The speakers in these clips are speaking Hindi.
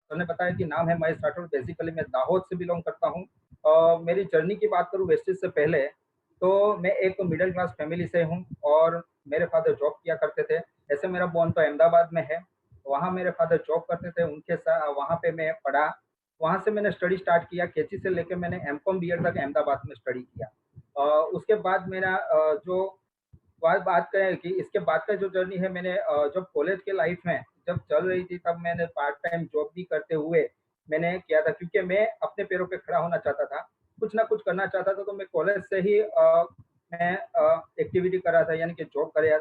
सर ने बताया कि नाम है महेश राठौर, बेसिकली मैं दाहोद से बिलॉन्ग करता हूँ। मेरी जर्नी की बात करूँ वेस्टेज से पहले, तो मैं एक मिडल क्लास फैमिली से हूँ और मेरे फादर जॉब किया करते थे। ऐसे मेरा बॉर्न तो अहमदाबाद में है, वहाँ मेरे फादर जॉब करते थे, उनके साथ वहाँ पे मैं पढ़ा। वहाँ से मैंने स्टडी स्टार्ट किया, केजी से लेके मैंने एमकॉम बीएड तक अहमदाबाद में स्टडी किया। उसके बाद मेरा जो बात बात करें कि इसके बाद का जो जर्नी है, मैंने जब कॉलेज के लाइफ में जब चल रही थी, तब मैंने पार्ट टाइम जॉब भी करते हुए मैंने किया था, क्योंकि मैं अपने पैरों पे खड़ा होना चाहता था, कुछ ना कुछ करना चाहता था। तो मैं कॉलेज से ही मैं एक्टिविटी कर रहा था, यानी कि जॉब कर रहा।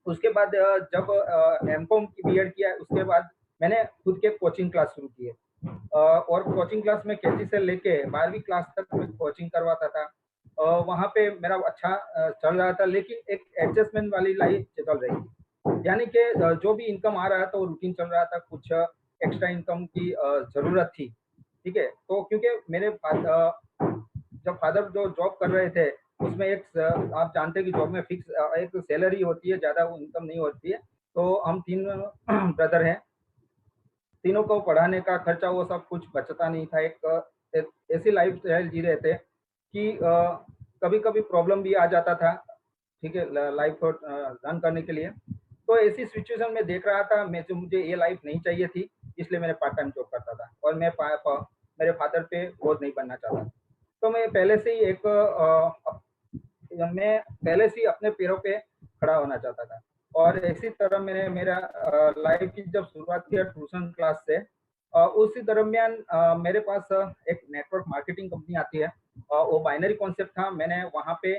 उसके बाद जब एमकॉम की बीएड किया, उसके बाद मैंने खुद के कोचिंग क्लास शुरू किए। और कोचिंग क्लास में केजी से लेके 12वीं क्लास तक मैं कोचिंग करवाता था। वहाँ पे मेरा अच्छा चल रहा था, लेकिन एक एडजस्टमेंट वाली लाइफ चल रही थी। यानी कि जो भी इनकम आ रहा था वो रूटीन चल रहा था, कुछ एक्स्ट्रा इनकम की ज़रूरत थी। ठीक है? तो क्योंकि मेरे जब फादर जो जॉब कर रहे थे, उसमें एक आप जानते हैं कि जॉब में फिक्स एक सैलरी होती है, ज़्यादा वो इनकम नहीं होती है। तो हम 3 ब्रदर हैं, तीनों को पढ़ाने का खर्चा वो सब कुछ बचता नहीं था। एक ऐसी लाइफ़स्टाइल जी रहे थे कि कभी-कभी प्रॉब्लम भी आ जाता था, ठीक है? लाइफ़ को रन करने के लिए। तो ऐसी सिचुएशन में देख रहा था मैं, जो मुझे ये लाइफ़ नहीं चाहिए थी, इसलिए मैंने पार्ट टाइम जॉब करता था और मैं पा प मेरे फादर पे बोझ नहीं बनना चाहता था। तो मैं पहले से ही मैं पहले से ही अपने पैरों पे खड़ा होना चाहता था। और इसी तरह मैंने मेरा लाइफ की जब शुरुआत किया ट्यूशन क्लास से, उसी दरमियान मेरे पास एक नेटवर्क मार्केटिंग कंपनी आती है। वो बाइनरी कॉन्सेप्ट था, मैंने वहाँ पे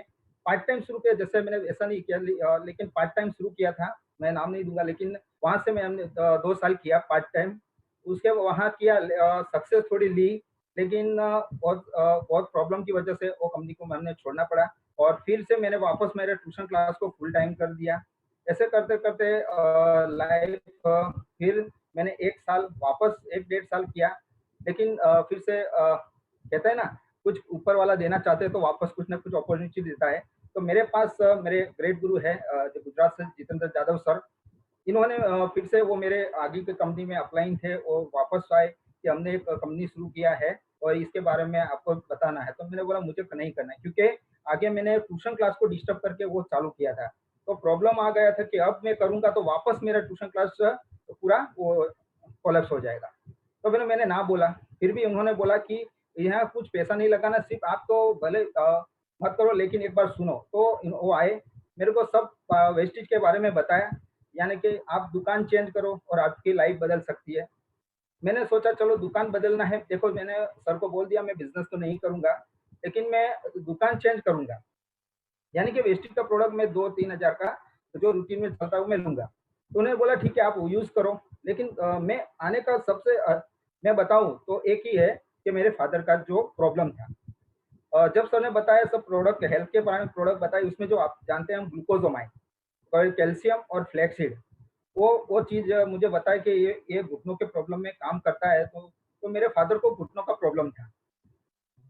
पार्ट टाइम शुरू किया। जैसे मैंने ऐसा नहीं किया, लेकिन पार्ट टाइम शुरू किया था, मैं नाम नहीं दूंगा, लेकिन वहाँ से मैंने 2 साल किया पार्ट टाइम। उसके वहाँ किया, सक्सेस थोड़ी ली, लेकिन बहुत प्रॉब्लम की वजह से वो कंपनी को मैंने छोड़ना पड़ा। और फिर से मैंने वापस मेरे ट्यूशन क्लास को फुल टाइम कर दिया। ऐसे करते-करते लाइफ फिर मैंने 1 साल वापस 1 डेढ़ साल किया, लेकिन फिर से कहते हैं ना, कुछ ऊपर वाला देना चाहते हैं तो वापस कुछ ना कुछ अपॉर्च्युनिटी देता है। तो मेरे पास मेरे ग्रेट गुरु हैं, जो गुजरात से जितेंद्र जाधव सर, इन्होंने फिर से वो मेरे आगे के कंपनी में अप्लाइंग थे, वो वापस आए कि हमने एक कंपनी शुरू किया है और इसके बारे में आपको बताना है। तो मैंने बोला मुझे नहीं करना है, क्योंकि आगे मैंने ट्यूशन क्लास को डिस्टर्ब करके वो चालू किया था। तो प्रॉब्लम आ गया था कि अब मैं करूँगा तो वापस मेरा ट्यूशन क्लास पूरा वो कोलैप्स हो जाएगा। तो फिर मैंने ना बोला, फिर भी उन्होंने बोला कि यहाँ कुछ पैसा नहीं लगाना, सिर्फ़ आप तो भले मत करो, लेकिन एक बार सुनो। तो वो आए, मेरे को सब वेस्टेज के बारे में बताया, यानी कि आप दुकान चेंज करो और आपकी लाइफ बदल सकती है। मैंने सोचा चलो दुकान बदलना है, देखो मैंने सर को बोल दिया मैं बिज़नेस तो नहीं करूँगा, लेकिन मैं दुकान चेंज करूँगा। यानी कि वेस्टेज का प्रोडक्ट मैं 2-3 हज़ार का जो रूटीन में चलता है वो मैं लूँगा। तो उन्होंने बोला ठीक है आप वो यूज़ करो, लेकिन मैं आने का सबसे मैं बताऊँ तो एक ही है कि मेरे फादर का जो प्रॉब्लम था। जब सर ने बताया सब प्रोडक्ट हेल्थ के बारे में प्रोडक्ट बताई, उसमें जो आप जानते हैं हम ग्लूकोज़ामाइन और कैल्शियम और फ्लैक्सीड, वो चीज़ मुझे बताई कि ये घुटनों के प्रॉब्लम में काम करता है। तो मेरे फादर को घुटनों का प्रॉब्लम था।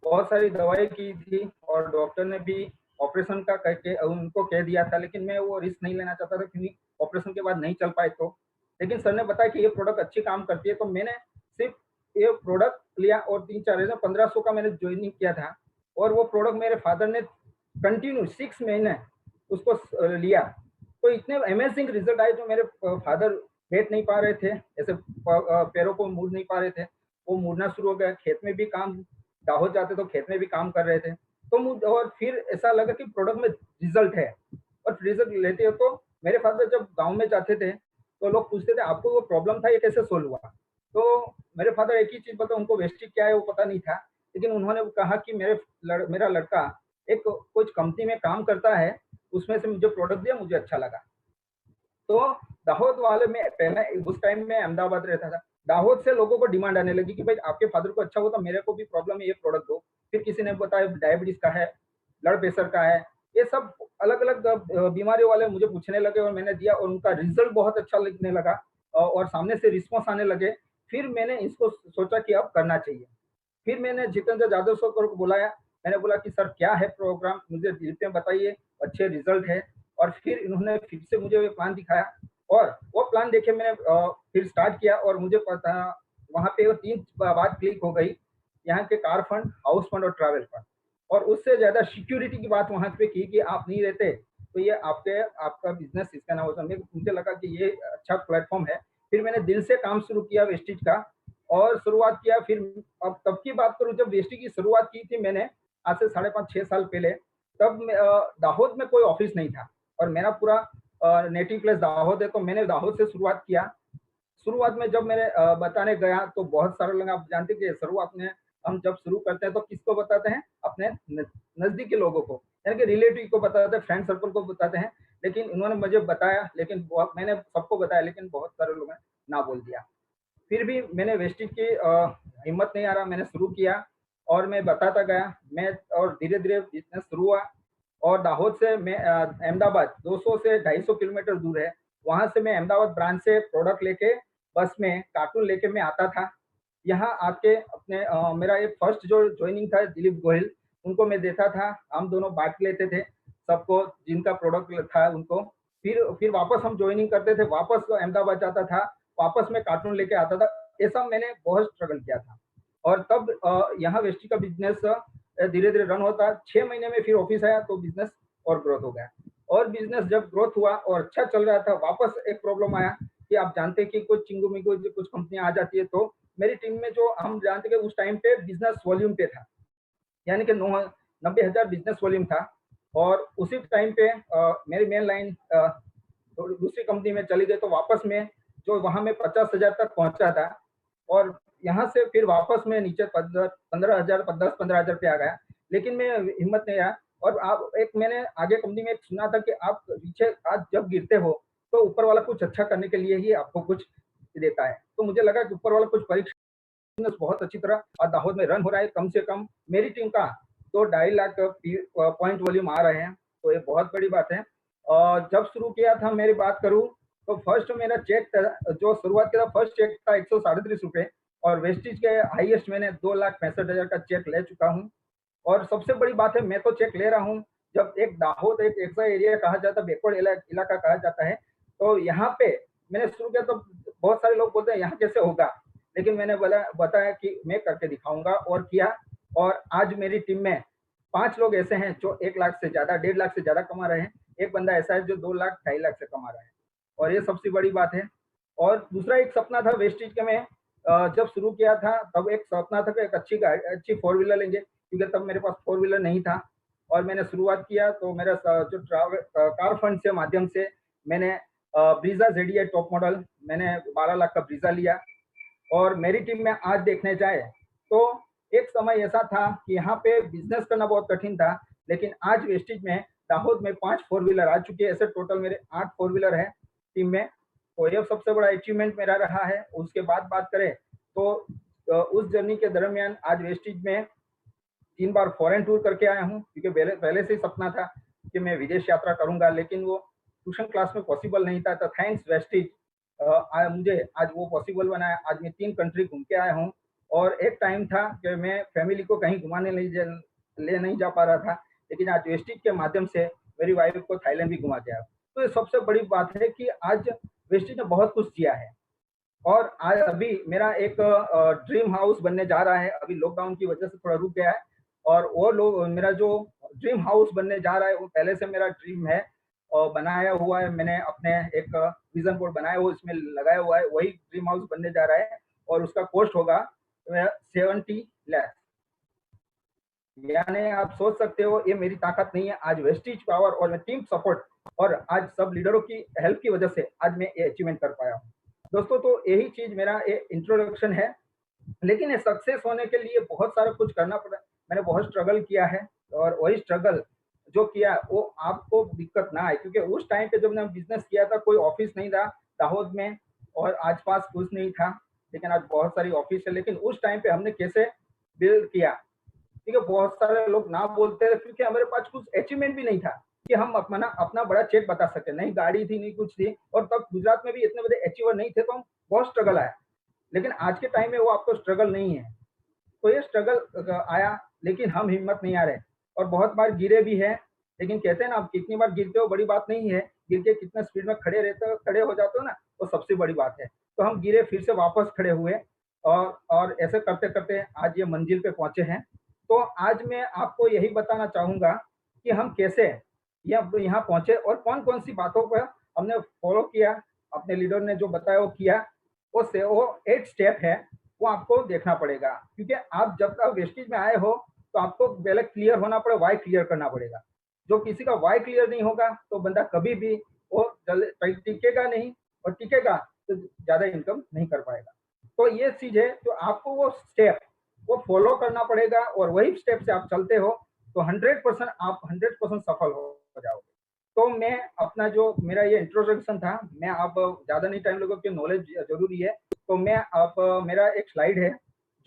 बहुत सारी दवाई की थी और डॉक्टर ने भी ऑपरेशन का करके उनको कह दिया था, लेकिन मैं वो रिस्क नहीं लेना चाहता था, क्योंकि ऑपरेशन के बाद नहीं चल पाए तो। लेकिन सर ने बताया कि ये प्रोडक्ट अच्छी काम करती है, तो मैंने सिर्फ़ ये प्रोडक्ट लिया और 3-4 हज़ार 1500 का मैंने जॉइनिंग किया था। और वो प्रोडक्ट मेरे फादर ने कंटिन्यू 6 महीने उसको लिया। तो इतने अमेज़िंग रिज़ल्ट आए, जो मेरे फादर बैठ नहीं पा रहे थे, ऐसे पैरों को मोड़ नहीं पा रहे थे, वो मुड़ना शुरू हो गया। खेत में भी काम, दाहोद जाते तो खेत में भी काम कर रहे थे। तो मुझ और फिर ऐसा लगा कि प्रोडक्ट में रिज़ल्ट है, और रिज़ल्ट लेते हो तो मेरे फादर जब गाँव में जाते थे, तो लोग पूछते थे आपको वो प्रॉब्लम था, ये कैसे सॉल्व हुआ? तो मेरे फादर एक ही चीज़ पता, उनको वेस्टेज क्या है वो पता नहीं था। लेकिन उन्होंने कहा कि मेरा लड़का एक कुछ कंपनी में काम करता है, उसमें से मुझे प्रोडक्ट दिया, मुझे अच्छा लगा। तो दाहोद वाले में पहले उस टाइम में अहमदाबाद रहता था। दाहोद से लोगों को डिमांड आने लगी कि भाई आपके फादर को अच्छा हुआ, तो मेरे को भी प्रॉब्लम है, ये प्रोडक्ट दो। फिर किसी ने बताया डायबिटीज़ का है, ब्लड प्रेशर का है, ये सब अलग-अलग बीमारियों वाले मुझे पूछने लगे और मैंने दिया और उनका रिज़ल्ट बहुत अच्छा लगने लगा, और सामने से रिस्पॉन्स आने लगे। फिर मैंने इसको सोचा कि अब करना चाहिए। फिर मैंने जितेंद्र जाधव सर को बुलाया। मैंने बोला कि सर क्या है प्रोग्राम? मुझे डिटेल में बताइए, अच्छे रिज़ल्ट है। और फिर इन्होंने फिर से मुझे वो प्लान दिखाया और वो प्लान देके मैंने फिर स्टार्ट किया और मुझे पता वहाँ पे वो 3 बात क्लिक हो गई, यहाँ के कार फंड, हाउस फंड और ट्रैवल फंड। और उससे ज़्यादा सिक्योरिटी की बात वहाँ पे की कि आप नहीं रहते, तो ये आपका बिज़नेस इसका ना होता। मुझे लगा कि ये अच्छा प्लेटफ़ॉर्म है। फिर मैंने दिल से काम शुरू किया वेस्टिज का और शुरुआत किया। फिर अब तब की बात करूँ, जब वेस्टिज की शुरुआत की थी मैंने, आज से साढ़े 5-6 साल पहले, तब दाहोद में कोई ऑफ़िस नहीं था और मेरा पूरा नेटिव प्लेस दाहोद है, तो मैंने दाहोद से शुरुआत किया। शुरुआत में जब मैंने बताने गया तो बहुत सारे लोग, आप जानते हैं कि शुरुआत में हम जब शुरू करते हैं तो किसको बताते हैं? अपने नज़दीकी लोगों को, यानी कि रिलेटिव को बताते हैं, फ्रेंड सर्कल को बताते हैं। लेकिन उन्होंने मुझे बताया, लेकिन मैंने सबको बताया, लेकिन बहुत सारे लोगों ने ना बोल दिया। फिर भी मैंने वेस्टिज की हिम्मत नहीं हारा, मैंने शुरू किया और मैं बताता गया। मैं और धीरे-धीरे बिज़नेस शुरू हुआ और दाहोद से मैं अहमदाबाद 200 से 250 किलोमीटर दूर है। वहाँ से मैं अहमदाबाद ब्रांच से प्रोडक्ट लेके बस में कार्टून लेके मैं आता था। यहाँ आके अपने मेरा एक फर्स्ट जो जॉइनिंग था दिलीप गोहिल, उनको मैं देता था। हम दोनों बाँट लेते थे, सबको जिनका प्रोडक्ट था उनको। फिर वापस हम जॉइनिंग करते थे, वापस अहमदाबाद जाता था, वापस मैं कार्टून लेके आता था। ऐसा मैंने बहुत स्ट्रगल किया था और तब यहाँ वेस्टी का बिज़नेस धीरे-धीरे रन होता। 6 महीने में फिर ऑफ़िस आया तो बिज़नेस और ग्रोथ हो गया। और बिज़नेस जब ग्रोथ हुआ और अच्छा चल रहा था, वापस एक प्रॉब्लम आया कि आप जानते हैं कि कुछ चिंगू-मिंगू जो कुछ कंपनियाँ आ जाती है, तो मेरी टीम में जो हम जानते हैं कि उस टाइम पे बिज़नेस वॉल्यूम पे था, यानी कि 90,000 बिज़नेस वॉल्यूम था और उसी टाइम पे मेरी मेन लाइन तो दूसरी कंपनी में चली गई, तो वापस में जो वहाँ मैं 50,000 तक पहुँचा था और यहाँ से फिर वापस मैं नीचे 15,000 10-15,000 पे आ गया। लेकिन मैं हिम्मत नहीं हारा और आप एक मैंने आगे कंपनी में एक सुना था कि आप नीचे आज जब गिरते हो, तो ऊपर वाला कुछ अच्छा करने के लिए ही आपको कुछ देता है। तो मुझे लगा कि ऊपर वाला कुछ परीक्षा बिज़नेस बहुत अच्छी तरह दाहोद में रन हो रहा है। कम से कम मेरी टीम का तो 2.5 लाख पॉइंट वॉल्यूम आ रहे हैं, तो ये बहुत बड़ी बात है। जब शुरू किया था मेरी बात करूँ, तो फर्स्ट मेरा चेक था, जो शुरुआत किया था, फर्स्ट चेक था ₹137 और वेस्टेज के हाईएस्ट मैंने 2,65,000 का चेक ले चुका हूँ। और सबसे बड़ी बात है, मैं तो चेक ले रहा हूँ, जब एक दाहोद एक ऐसा एरिया कहा जाता है, बैकवर्ड इलाका कहा जाता है, तो यहाँ पे मैंने शुरू किया तो बहुत सारे लोग बोलते हैं यहाँ कैसे होगा? लेकिन मैंने बोला बताया कि मैं करके दिखाऊँगा और किया। और आज मेरी टीम में 5 लोग ऐसे हैं जो 1 लाख से ज़्यादा, 1.5 लाख से ज़्यादा कमा रहे हैं। एक बंदा ऐसा है जो 2 लाख, 2.5 लाख से कमा रहा है और ये सबसे बड़ी बात है। और दूसरा एक सपना था वेस्टेज के में जब शुरू किया था, तब एक सपना था कि एक अच्छी फ़ोर व्हीलर लेंगे, क्योंकि तब मेरे पास फ़ोर व्हीलर नहीं था और मैंने शुरुआत किया तो मेरा जो कार फंड के माध्यम से मैंने ब्रीज़ा ज़ेडीआई टॉप मॉडल मैंने 12 लाख का ब्रीज़ा लिया। और मेरी टीम में आज देखने जाए तो एक समय ऐसा था कि यहाँ पे बिजनेस करना बहुत कठिन था, लेकिन आज वेस्टेज में दाहोद में 5 फोर व्हीलर आ चुकी है। ऐसे टोटल मेरे 8 फोर व्हीलर है टीम में। तो ये सबसे बड़ा अचीवमेंट मेरा रहा है। उसके बाद बात करें तो उस जर्नी के दरमियान आज वेस्टेज में 3 बार फॉरेन टूर करके आया हूँ, क्योंकि पहले पहले से ही सपना था कि मैं विदेश यात्रा करूँगा, लेकिन वो ट्यूशन क्लास में पॉसिबल नहीं था। तो थैंक्स वेस्टेज मुझे आज वो पॉसिबल बनाया। आज मैं 3 कंट्री घूम के आया हूँ और एक टाइम था कि मैं फैमिली को कहीं घुमाने ले नहीं जा पा रहा था, लेकिन आज वेस्टेज के माध्यम से मेरी वाइफ को थाईलैंड भी घुमा के आया। तो ये सबसे बड़ी बात है कि आज वेस्टेज ने बहुत कुछ किया है। और आज अभी मेरा एक ड्रीम हाउस बनने जा रहा है, अभी लॉकडाउन की वजह से थोड़ा रुक गया है और वो लोग मेरा जो ड्रीम हाउस बनने जा रहा है, वो पहले से मेरा ड्रीम है और बनाया हुआ है। मैंने अपने एक विज़न बोर्ड बनाया हुआ, इसमें लगाया हुआ है, वही ड्रीम हाउस बनने जा रहा है और उसका कॉस्ट होगा 70 लाख। यानी आप सोच सकते हो ये मेरी ताकत नहीं है, आज वेस्टीज पावर और टीम सपोर्ट और आज सब लीडरों की हेल्प की वजह से आज मैं ये अचीवमेंट कर पाया हूँ। दोस्तों, तो यही चीज़ मेरा ये इंट्रोडक्शन है। लेकिन ये सक्सेस होने के लिए बहुत सारा कुछ करना पड़ा। मैंने बहुत स्ट्रगल किया है और वही स्ट्रगल जो किया वो आपको दिक्कत ना आए, क्योंकि उस टाइम पे जब मैंने बिज़नेस किया था कोई ऑफ़िस नहीं था दाहोद में और आस-पास कुछ नहीं था। लेकिन आज बहुत सारी ऑफ़िस है, लेकिन उस टाइम पे हमने कैसे बिल्ड किया, ठीक है? बहुत सारे लोग ना बोलते थे क्योंकि हमारे पास कुछ अचीवमेंट भी नहीं था कि हम अपना अपना बड़ा चेक बता सकें। नहीं गाड़ी थी, नहीं कुछ थी और तब गुजरात में भी इतने बड़े अचीवर नहीं थे, तो हम बहुत स्ट्रगल आया। लेकिन आज के टाइम में वो आपको स्ट्रगल नहीं है। तो ये स्ट्रगल आया, लेकिन हम हिम्मत नहीं हारे और बहुत बार गिरे भी हैं। लेकिन कहते हैं ना, आप कितनी बार गिरते हो बड़ी बात नहीं है, गिर के कितना स्पीड में खड़े रहते हो, खड़े हो जाते हो ना, वो सबसे बड़ी बात है। तो हम गिरे, फिर से वापस खड़े हुए और ऐसे करते-करते आज ये मंजिल पे पहुँचे हैं। तो आज मैं आपको यही बताना चाहूँगा कि हम कैसे यहाँ पहुँचे और कौन-कौन सी बातों पर हमने फ़ॉलो किया, अपने लीडर ने जो बताया वो किया। वो 8 स्टेप है, वो आपको देखना पड़ेगा। क्योंकि आप जब तक वेस्टेज में आए हो, तो आपको पहले क्लियर होना पड़े, व्हाय क्लियर करना पड़ेगा। जो किसी का व्हाय क्लियर नहीं होगा, तो बंदा कभी भी वो टिकेगा नहीं और टिकेगा तो ज़्यादा इनकम नहीं कर पाएगा। तो ये चीज़ है, तो आपको वो स्टेप वो फ़ॉलो करना पड़ेगा और वही स्टेप से आप चलते हो, तो 100% आप 100% सफल हो जाओगे। तो मैं अपना जो मेरा ये इंट्रोडक्शन था, मैं अब ज़्यादा नहीं टाइम लगेगा क्योंकि नॉलेज ज़रूरी है। तो मैं अब मेरा एक स्लाइड है,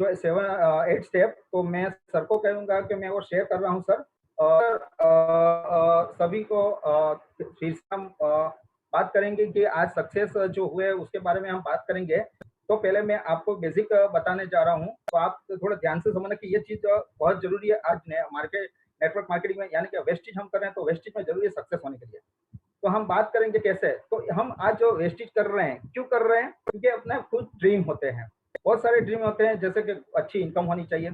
जो 8 स्टेप, तो मैं सर को कहूँगा कि मैं वो शेयर कर रहा हूँ सर। और सभी को फिर से हम बात करेंगे कि आज सक्सेस जो हुए उसके बारे में हम बात करेंगे। तो पहले मैं आपको बेसिक बताने जा रहा हूँ, तो आप थोड़ा ध्यान से समझना कि ये चीज़ बहुत ज़रूरी है आज ने नेटवर्क मार्केटिंग में, यानी कि वेस्टेज हम कर रहे हैं, तो वेस्टेज में ज़रूरी है सक्सेस होने के लिए। तो हम बात करेंगे कैसे? तो हम आज जो वेस्टेज कर रहे हैं, क्यों कर रहे हैं? क्योंकि अपने कुछ ड्रीम होते हैं। बहुत सारे ड्रीम होते हैं, जैसे कि अच्छी इनकम होनी चाहिए,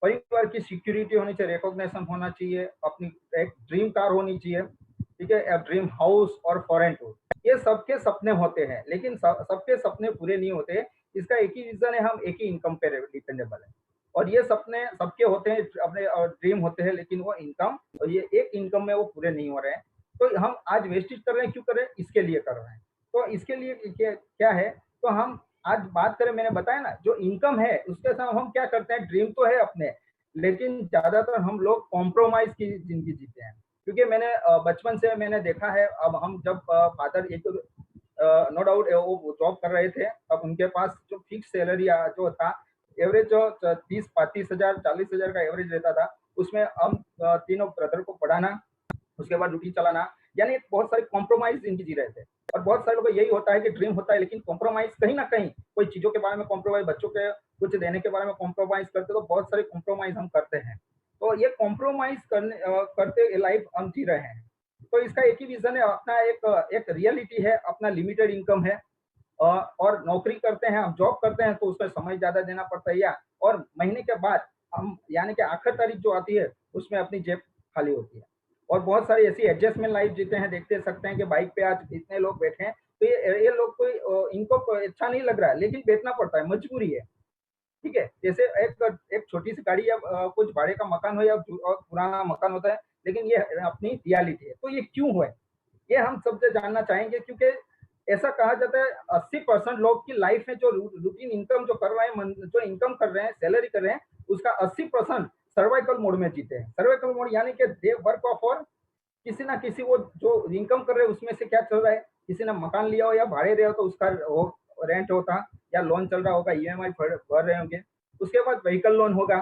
परिवार की सिक्योरिटी होनी चाहिए, रिकॉग्निशन होना चाहिए, अपनी एक ड्रीम कार होनी चाहिए, ठीक है? ड्रीम हाउस और फॉरेन टूर। ये सबके सपने होते हैं, लेकिन सबके सपने पूरे नहीं होते। इसका एक ही रीज़न है, हम एक ही इनकम पे डिपेंडेबल है। और ये सपने सबके होते हैं, अपने ड्रीम होते हैं, लेकिन वो इनकम और ये एक इनकम में वो पूरे नहीं हो रहे हैं। तो हम आज वेस्टेज कर रहे हैं, क्यों कर रहे हैं? इसके लिए कर रहे हैं। तो इसके लिए क्या क्या है? तो हम आज बात करें, मैंने बताया ना, जो इनकम है उसके साथ हम क्या करते हैं, ड्रीम तो है अपने, लेकिन ज़्यादातर हम लोग कॉम्प्रोमाइज़ की ज़िंदगी जीते हैं। क्योंकि मैंने बचपन से मैंने देखा है, अब हम जब फादर एक नो डाउट वो जॉब कर रहे थे, अब उनके पास जो फिक्स सैलरी जो था, एवरेज जो 30-35,000 40,000 का एवरेज रहता था, उसमें हम तीनों ब्रदर को पढ़ाना, उसके बाद ड्यूटी चलाना, यानी बहुत सारे कॉम्प्रोमाइज़ ज़िंदगी जी रहे थे। और बहुत सारे लोगों को यही होता है कि ड्रीम होता है, लेकिन कॉम्प्रोमाइज़ कहीं न कहीं, कोई चीज़ों के बारे में कॉम्प्रोमाइज़, बच्चों के कुछ देने के बारे में कॉम्प्रोमाइज़ करते, तो बहुत सारे कॉम्प्रोमाइज़ हम करते हैं। तो ये कॉम्प्रोमाइज़ करते लाइफ़ हम जी रहे हैं। तो इसका एक ही रीज़न है, अपना एक रियलिटी है, अपना लिमिटेड इनकम है। अ, और नौकरी करते हैं, हम जॉब करते हैं, तो उसमें समय ज़्यादा देना पड़ता है, या और महीने के बाद हम, यानी कि आखिर तारीख जो आती है, उसमें अपनी जेब खाली होती है। और बहुत सारी ऐसी एडजस्टमेंट लाइफ जीते हैं, देखते सकते हैं कि बाइक पे आज इतने लोग बैठे हैं, तो ये लोग कोई इनको कोई अच्छा नहीं लग रहा है, लेकिन बैठना पड़ता है, मजबूरी है। ठीक है? जैसे एक एक छोटी-सी गाड़ी या कुछ भाड़े का मकान हो या पुराना मकान होता है, लेकिन ये अपनी रियलिटी है। तो ये क्यों हुआ है? ये हम सबसे जानना चाहेंगे, क्योंकि ऐसा कहा जाता है 80% लोग की लाइफ में जो रूटीन इनकम जो कर रहे हैं, जो इनकम कर रहे हैं, सैलरी कर रहे हैं, उसका 80% सर्वाइकल मोड में जीते हैं। सर्वाइकल मोड यानी कि दे वर्क फॉर किसी ना किसी, वो जो इनकम कर रहे हैं उसमें से क्या चल रहा है, किसी ने मकान लिया हो या भाड़े रहे हो, तो उसका वो रेंट होता, या लोन चल रहा होगा, ईएमआई भर रहे होंगे। उसके बाद व्हीकल लोन होगा,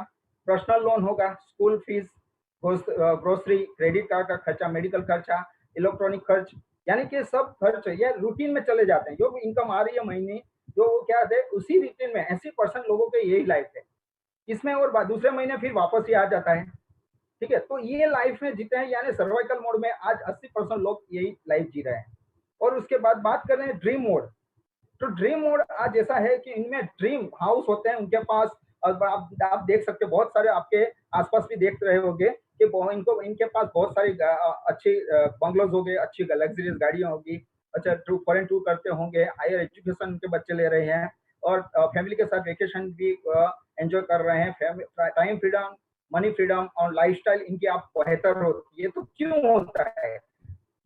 पर्सनल लोन होगा, school fees, grocery, credit card का खर्चा, मेडिकल खर्चा, इलेक्ट्रॉनिक खर्च, यानी कि सब खर्च ये रूटीन में चले जाते हैं। जो भी इनकम आ रही है महीने, जो वो क्या है, उसी रूटीन में 80% लोगों की यही लाइफ है। इसमें और दूसरे महीने फिर वापस ही आ जाता है। ठीक है? तो ये लाइफ में जीते हैं, यानी सर्वाइकल मोड में आज 80% लोग यही लाइफ जी रहे हैं। और उसके बाद बात कर रहे हैं ड्रीम मोड। तो ड्रीम मोड आज ऐसा है कि इनमें ड्रीम हाउस होते हैं उनके पास। अब आप देख सकते हो, बहुत सारे आपके आसपास भी देख रहे होंगे कि इनको इनके पास बहुत सारी अच्छी बंगलोज हो गए, अच्छी लग्जरियस गाड़ियां होगी, अच्छा फॉरेन टूर करते होंगे, हायर एजुकेशन उनके बच्चे ले रहे हैं, और फैमिली के साथ वेकेशन भी एंजॉय कर रहे हैं, टाइम फ्रीडम, मनी फ्रीडम और लाइफस्टाइल इनकी आप बेहतर होती है। तो क्यों होता है?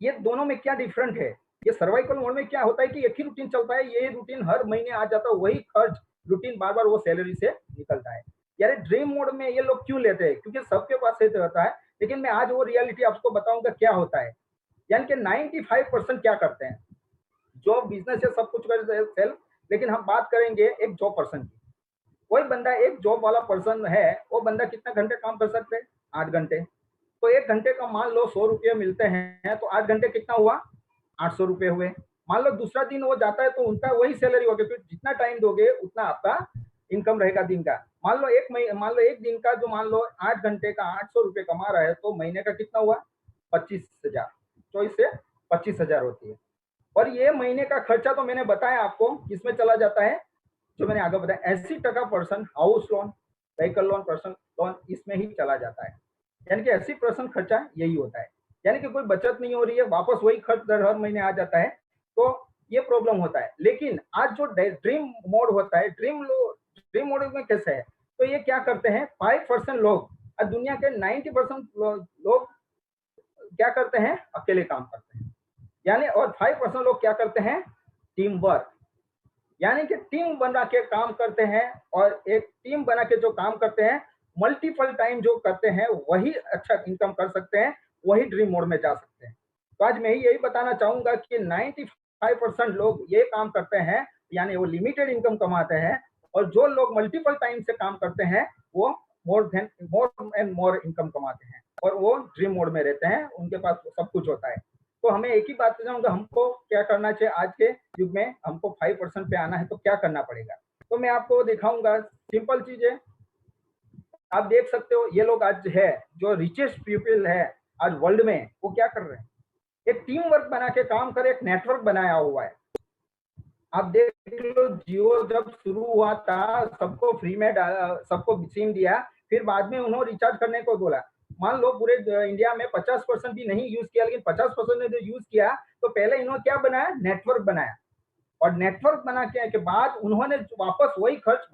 ये दोनों में क्या डिफरेंट है? ये सर्वाइकल मोड में क्या होता है कि एक ही रूटीन चलता है, ये रूटीन हर महीने आ जाता है, वही खर्च रूटीन बार-बार वो सैलरी से निकलता है। यानी ड्रीम मोड में ये लोग क्यों लेते हैं? क्योंकि सबके पास ऐसे रहता है, लेकिन मैं आज वो रियलिटी आपको बताऊँगा क्या होता है। यानी कि 95% क्या करते हैं? जॉब, बिज़नेस है, सब कुछ करते हैं सेल्फ, लेकिन हम बात करेंगे एक जॉब पर्सन की। कोई बंदा एक जॉब वाला पर्सन है, वो बंदा कितने घंटे काम कर सकते हैं? 8 घंटे। तो 1 घंटे का मान लो ₹100 मिलते हैं, तो 8 घंटे कितना हुआ? ₹800 हुए। मान लो दूसरा दिन वो जाता है, तो उनका वही सैलरी होगी, फिर जितना टाइम दोगे उतना आपका इनकम रहेगा दिन का। मान लो 1 दिन का जो मान लो 8 घंटे का ₹800 कमा रहा है, तो महीने का कितना हुआ? 25,000। 24 से 25,000 होती है। और ये महीने का खर्चा तो मैंने बताया आपको किसमें चला जाता है? जो मैंने आगे बताया 80% person house loan, vehicle loan, personal loan इसमें ही चला जाता है। यानी कि 80% खर्चा यही होता है। यानी कि कोई बचत नहीं हो रही है, वापस वही खर्च दर हर महीने आ जाता है, तो ये प्रॉब्लम होता है। लेकिन आज जो ड्रीम मोड होता है, ड्रीम मोड में कैसे है? तो ये क्या करते हैं 5% लोग, दुनिया के 90% लोग क्या करते हैं? अकेले काम करते हैं। यानी और 5% लोग क्या करते हैं? Team work. यानी कि टीम बना के काम करते हैं, और एक टीम बना के जो काम करते हैं, मल्टीपल टाइम जो करते हैं, वही अच्छा इनकम कर सकते हैं, वही ड्रीम मोड में जा सकते हैं। तो आज मैं यही बताना चाहूंगा कि 95% लोग ये काम करते हैं, यानी वो लिमिटेड इनकम कमाते हैं, और जो लोग मल्टीपल टाइम से काम करते हैं, वो मोर एंड मोर इनकम कमाते हैं, और वो ड्रीम मोड में रहते हैं, उनके पास सब कुछ होता है। तो हमें एक ही बात बताऊंगा, हमको क्या करना चाहिए आज के युग में, हमको 5% पे आना है तो क्या करना पड़ेगा? तो मैं आपको दिखाऊंगा सिंपल चीजें। आप देख सकते हो ये लोग आज है, जो रिचेस्ट पीपल है आज वर्ल्ड में, वो क्या कर रहे हैं? एक टीम वर्क बना के काम करे, एक नेटवर्क बनाया हुआ है। आप देख लो, जियो जब शुरू हुआ था, सबको फ्री में सबको सिम दिया, फिर बाद में उन्होंने रिचार्ज करने को बोला। मान लो पूरे इंडिया में 50% भी नहीं यूज किया, लेकिन 50% ने जो यूज किया, तो पहले इन्होंने क्या बनाया? नेटवर्क बनाया, और नेटवर्क बना के बाद उन्होंने वापस वही खर्च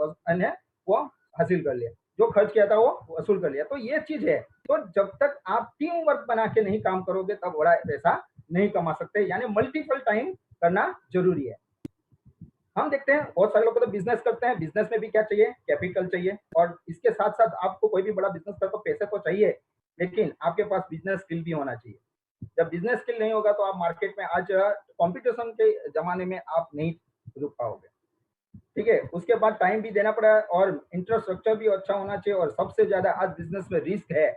वो हासिल कर लिया, जो खर्च किया था वो वसूल कर लिया। तो ये चीज है। तो जब तक आप टीम वर्क बना के नहीं काम करोगे, तब बड़ा पैसा नहीं कमा सकते। यानी मल्टीपल टाइम करना जरूरी है। हम देखते हैं बहुत सारे लोग तो बिजनेस करते हैं, बिजनेस में भी क्या चाहिए? कैपिटल चाहिए, और इसके साथ साथ आपको कोई भी बड़ा बिजनेस कर तो पैसे तो चाहिए, लेकिन आपके पास बिजनेस स्किल भी होना चाहिए। जब बिजनेस स्किल नहीं होगा, तो आप मार्केट में आज कंपटीशन के जमाने में आप नहीं रुक पाओगे। ठीक है, उसके बाद टाइम भी देना पड़ा, और इंफ्रास्ट्रक्चर भी अच्छा होना चाहिए, और सबसे ज्यादा आज बिजनेस में रिस्क है।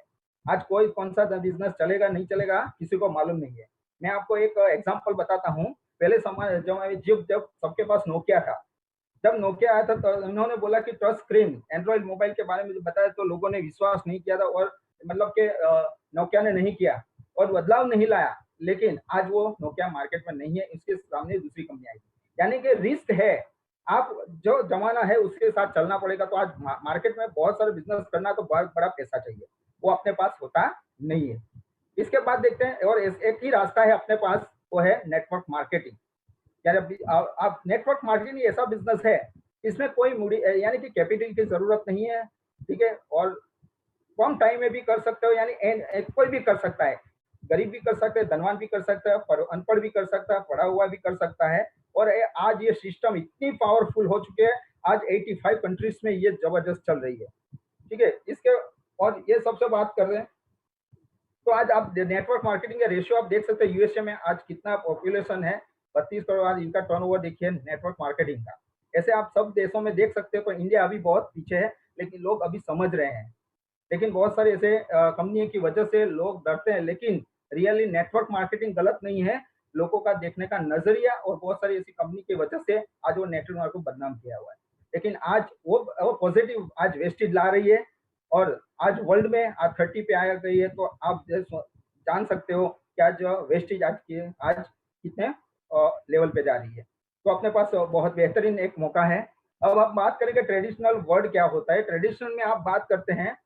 आज कोई कौन सा बिजनेस चलेगा नहीं चलेगा किसी को मालूम नहीं है। मैं आपको एक एग्जांपल बताता हूँ। पहले समय जब जब सबके पास नोकिया था, जब नोकिया आया था, तो उन्होंने बोला कि टच स्क्रीन एंड्रॉइड मोबाइल के बारे में जो बताया, तो लोगों ने विश्वास नहीं किया था, और मतलब कि नोकिया ने नहीं किया और बदलाव नहीं लाया। लेकिन आज वो नोकिया मार्केट में नहीं है, इसके सामने दूसरी कंपनी आई। यानी कि रिस्क है। आप जो जमाना है उसके साथ चलना पड़ेगा। तो आज मार्केट में बहुत सारे बिजनेस करना तो बहुत बड़ा पैसा चाहिए, वो अपने पास होता नहीं है। इसके बाद देखते हैं, और एक ही रास्ता है अपने पास, वो है नेटवर्क मार्केटिंग। यानी आप नेटवर्क मार्केटिंग ऐसा बिजनेस है, इसमें कोई मूडी यानी कि कैपिटल की जरूरत नहीं है। ठीक है, और कम टाइम में भी कर सकते हो, यानी कोई भी कर सकता है। गरीब भी कर सकते हैं, धनवान भी कर सकता है, अनपढ़ भी कर सकता है, पढ़ा हुआ भी कर सकता है। और आज ये सिस्टम इतनी पावरफुल हो चुके हैं, आज 85 कंट्रीज में ये जबरदस्त चल रही है। ठीक है, इसके और ये सबसे बात कर रहे हैं। तो आज आप नेटवर्क मार्केटिंग का रेशियो आप देख सकते हैं, यूएसए में आज कितना पॉपुलेशन है, 32 करोड़। आज इनका टर्नओवर देखिए नेटवर्क मार्केटिंग का। ऐसे आप सब देशों में देख सकते हो, तो इंडिया अभी बहुत पीछे है, लेकिन लोग अभी समझ रहे हैं। लेकिन बहुत सारे ऐसे कंपनियों की वजह से लोग डरते हैं, लेकिन रियली नेटवर्क मार्केटिंग गलत नहीं है। लोगों का देखने का नजरिया, और बहुत सारी ऐसी कंपनी की वजह से आज वो नेटवर्क को बदनाम किया हुआ है। लेकिन आज वो पॉजिटिव आज वेस्टेज ला रही है, और आज वर्ल्ड में आज 30 पे आ गई है। तो आप जान सकते हो कि आज वेस्टेज आज कितने लेवल पे जा रही है। तो अपने पास बहुत बेहतरीन एक मौका है। अब आप बात करेंगे ट्रेडिशनल वर्ड क्या होता है। ट्रेडिशनल में आप बात करते हैं,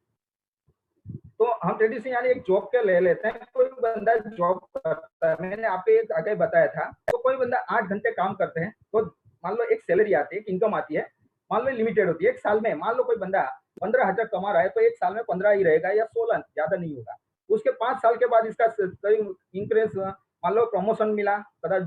तो हम ट्रेडिशन यानी एक जॉब के ले लेते हैं। कोई बंदा जॉब करता है, मैंने आपको एक आगे बताया था। तो कोई बंदा 8 घंटे काम करते हैं, तो मान लो एक सैलरी आती है, एक इनकम आती है, मान लो लिमिटेड होती है। एक साल में मान लो कोई बंदा 15,000 कमा रहा है, तो एक साल में 15 ही रहेगा, या 16, ज्यादा नहीं होगा। उसके 5 साल के बाद इसका इंक्रीज, मान लो प्रमोशन मिला, पता